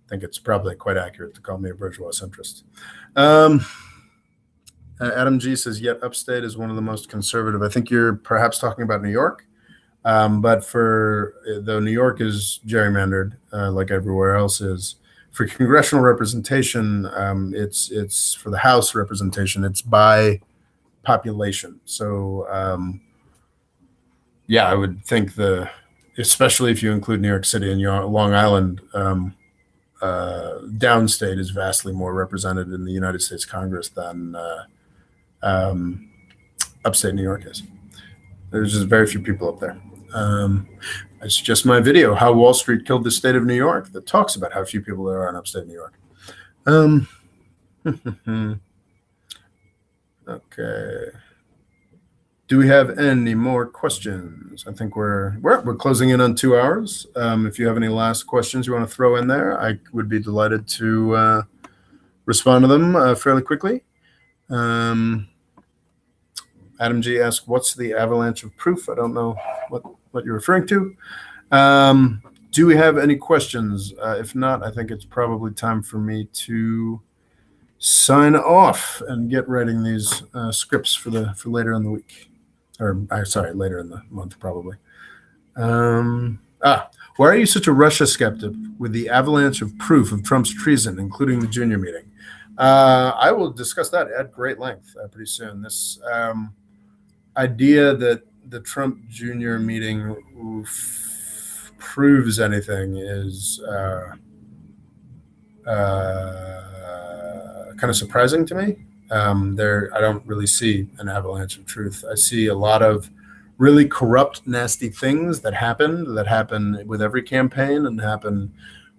think it's probably quite accurate to call me a bourgeois centrist. Adam G says, yet upstate is one of the most conservative. I think you're perhaps talking about New York, but though New York is gerrymandered, like everywhere else is, for congressional representation, it's for the House representation, it's by population. So yeah, I would think especially if you include New York City and Long Island, downstate is vastly more represented in the United States Congress than upstate New York is. There's just very few people up there. It's just my video, How Wall Street Killed the State of New York, that talks about how few people there are in upstate New York. Okay. Do we have any more questions? I think we're closing in on 2 hours. If you have any last questions you want to throw in there, I would be delighted to respond to them fairly quickly. Adam G asked, what's the avalanche of proof? I don't know what you're referring to. do we have any questions? If not, I think it's probably time for me to sign off and get writing these scripts for later in the week, or sorry, later in the month probably. Why are you such a Russia skeptic with the avalanche of proof of Trump's treason, including the junior meeting? I will discuss that at great length pretty soon. This idea that the Trump junior meeting proves anything is kind of surprising to me. I don't really see an avalanche of truth. I see a lot of really corrupt, nasty things that happen with every campaign and happen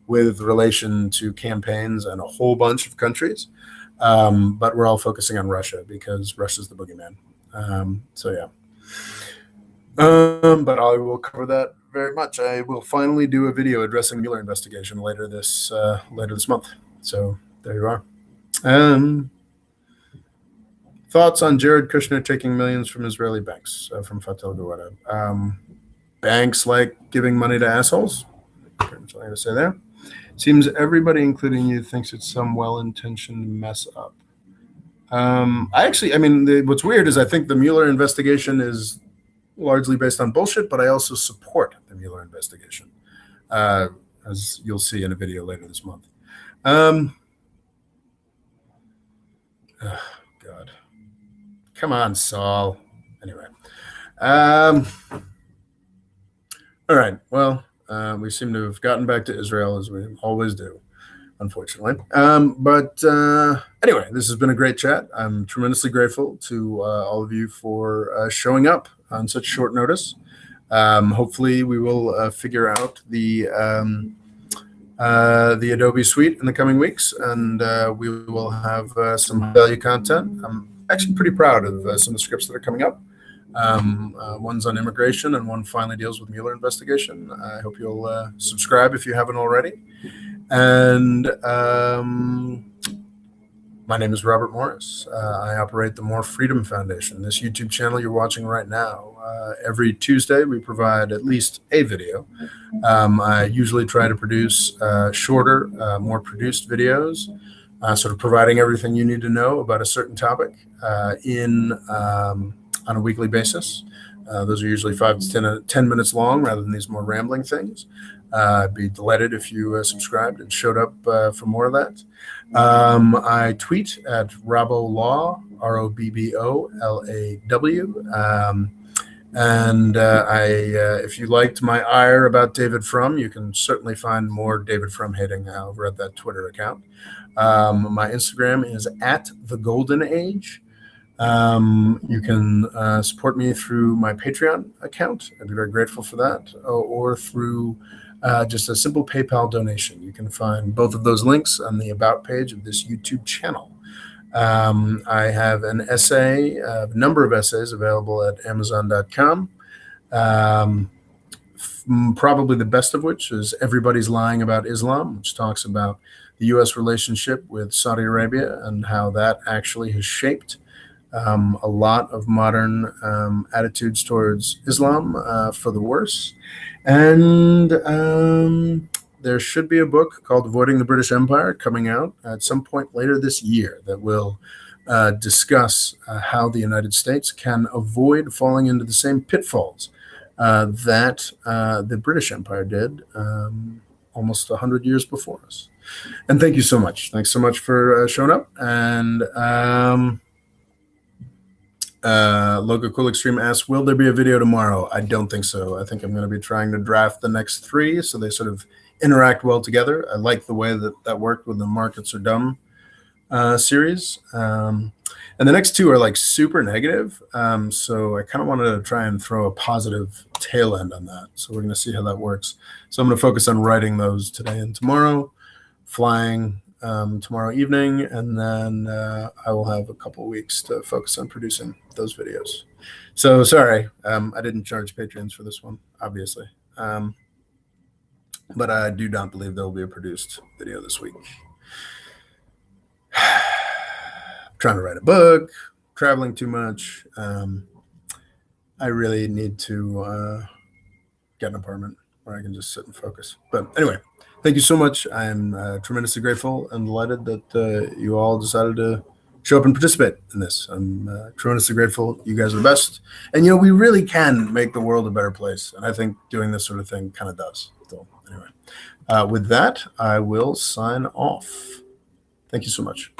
with relation to campaigns and a whole bunch of countries. But we're all focusing on Russia because Russia's the boogeyman. So yeah. But I will cover that very much. I will finally do a video addressing the Mueller investigation later this month. So there you are. Thoughts on Jared Kushner taking millions from Israeli banks? From Fatel Gawada. Banks like giving money to assholes. Pretty much all I got to say there. Seems everybody, including you, thinks it's some well-intentioned mess up. What's weird is I think the Mueller investigation is largely based on bullshit, but I also support the Mueller investigation, as you'll see in a video later this month. God. Come on, Saul. Anyway. All right. Well, we seem to have gotten back to Israel as we always do, unfortunately. But anyway, this has been a great chat. I'm tremendously grateful to all of you for showing up on such short notice. Hopefully, we will figure out the Adobe Suite in the coming weeks, and we will have some value content. I'm actually pretty proud of some of the scripts that are coming up. One's on immigration and one finally deals with Mueller investigation. I hope you'll subscribe if you haven't already. And my name is Robert Morris. I operate the More Freedom Foundation, this YouTube channel you're watching right now. Every Tuesday, we provide at least a video. I usually try to produce shorter, more produced videos, sort of providing everything you need to know about a certain topic on a weekly basis. Those are usually 5 to 10 minutes long rather than these more rambling things. I'd be delighted if you subscribed and showed up for more of that. I tweet at RobboLaw, ROBBOLAW. If you liked my ire about David Frum, you can certainly find more David Frum hating over at that Twitter account. My Instagram is at The Golden Age. You can support me through my Patreon account. I'd be very grateful for that, or through just a simple PayPal donation. You can find both of those links on the About page of this YouTube channel. I have a number of essays available at Amazon.com. Probably the best of which is Everybody's Lying About Islam, which talks about the U.S. relationship with Saudi Arabia and how that actually has shaped a lot of modern attitudes towards Islam for the worse. And there should be a book called Avoiding the British Empire coming out at some point later this year that will discuss how the United States can avoid falling into the same pitfalls that the British Empire did almost 100 years before us. And thank you so much. Thanks so much for showing up. And Logo Cool Extreme asks, will there be a video tomorrow? I don't think so. I think I'm going to be trying to draft the next 3 so they sort of interact well together. I like the way that worked with the Markets Are Dumb series. And the next 2 are like super negative. So I kind of wanted to try and throw a positive tail end on that. So we're going to see how that works. So I'm going to focus on writing those today and tomorrow, flying tomorrow evening, and then I will have a couple weeks to focus on producing those videos. So sorry, I didn't charge Patreons for this one, obviously. But I do not believe there will be a produced video this week. I'm trying to write a book, traveling too much. I really need to get an apartment. where I can just sit and focus. But anyway, thank you so much. I'm tremendously grateful and delighted that you all decided to show up and participate in this. I'm tremendously grateful. You guys are the best. And, we really can make the world a better place. And I think doing this sort of thing kind of does. So anyway, with that, I will sign off. Thank you so much.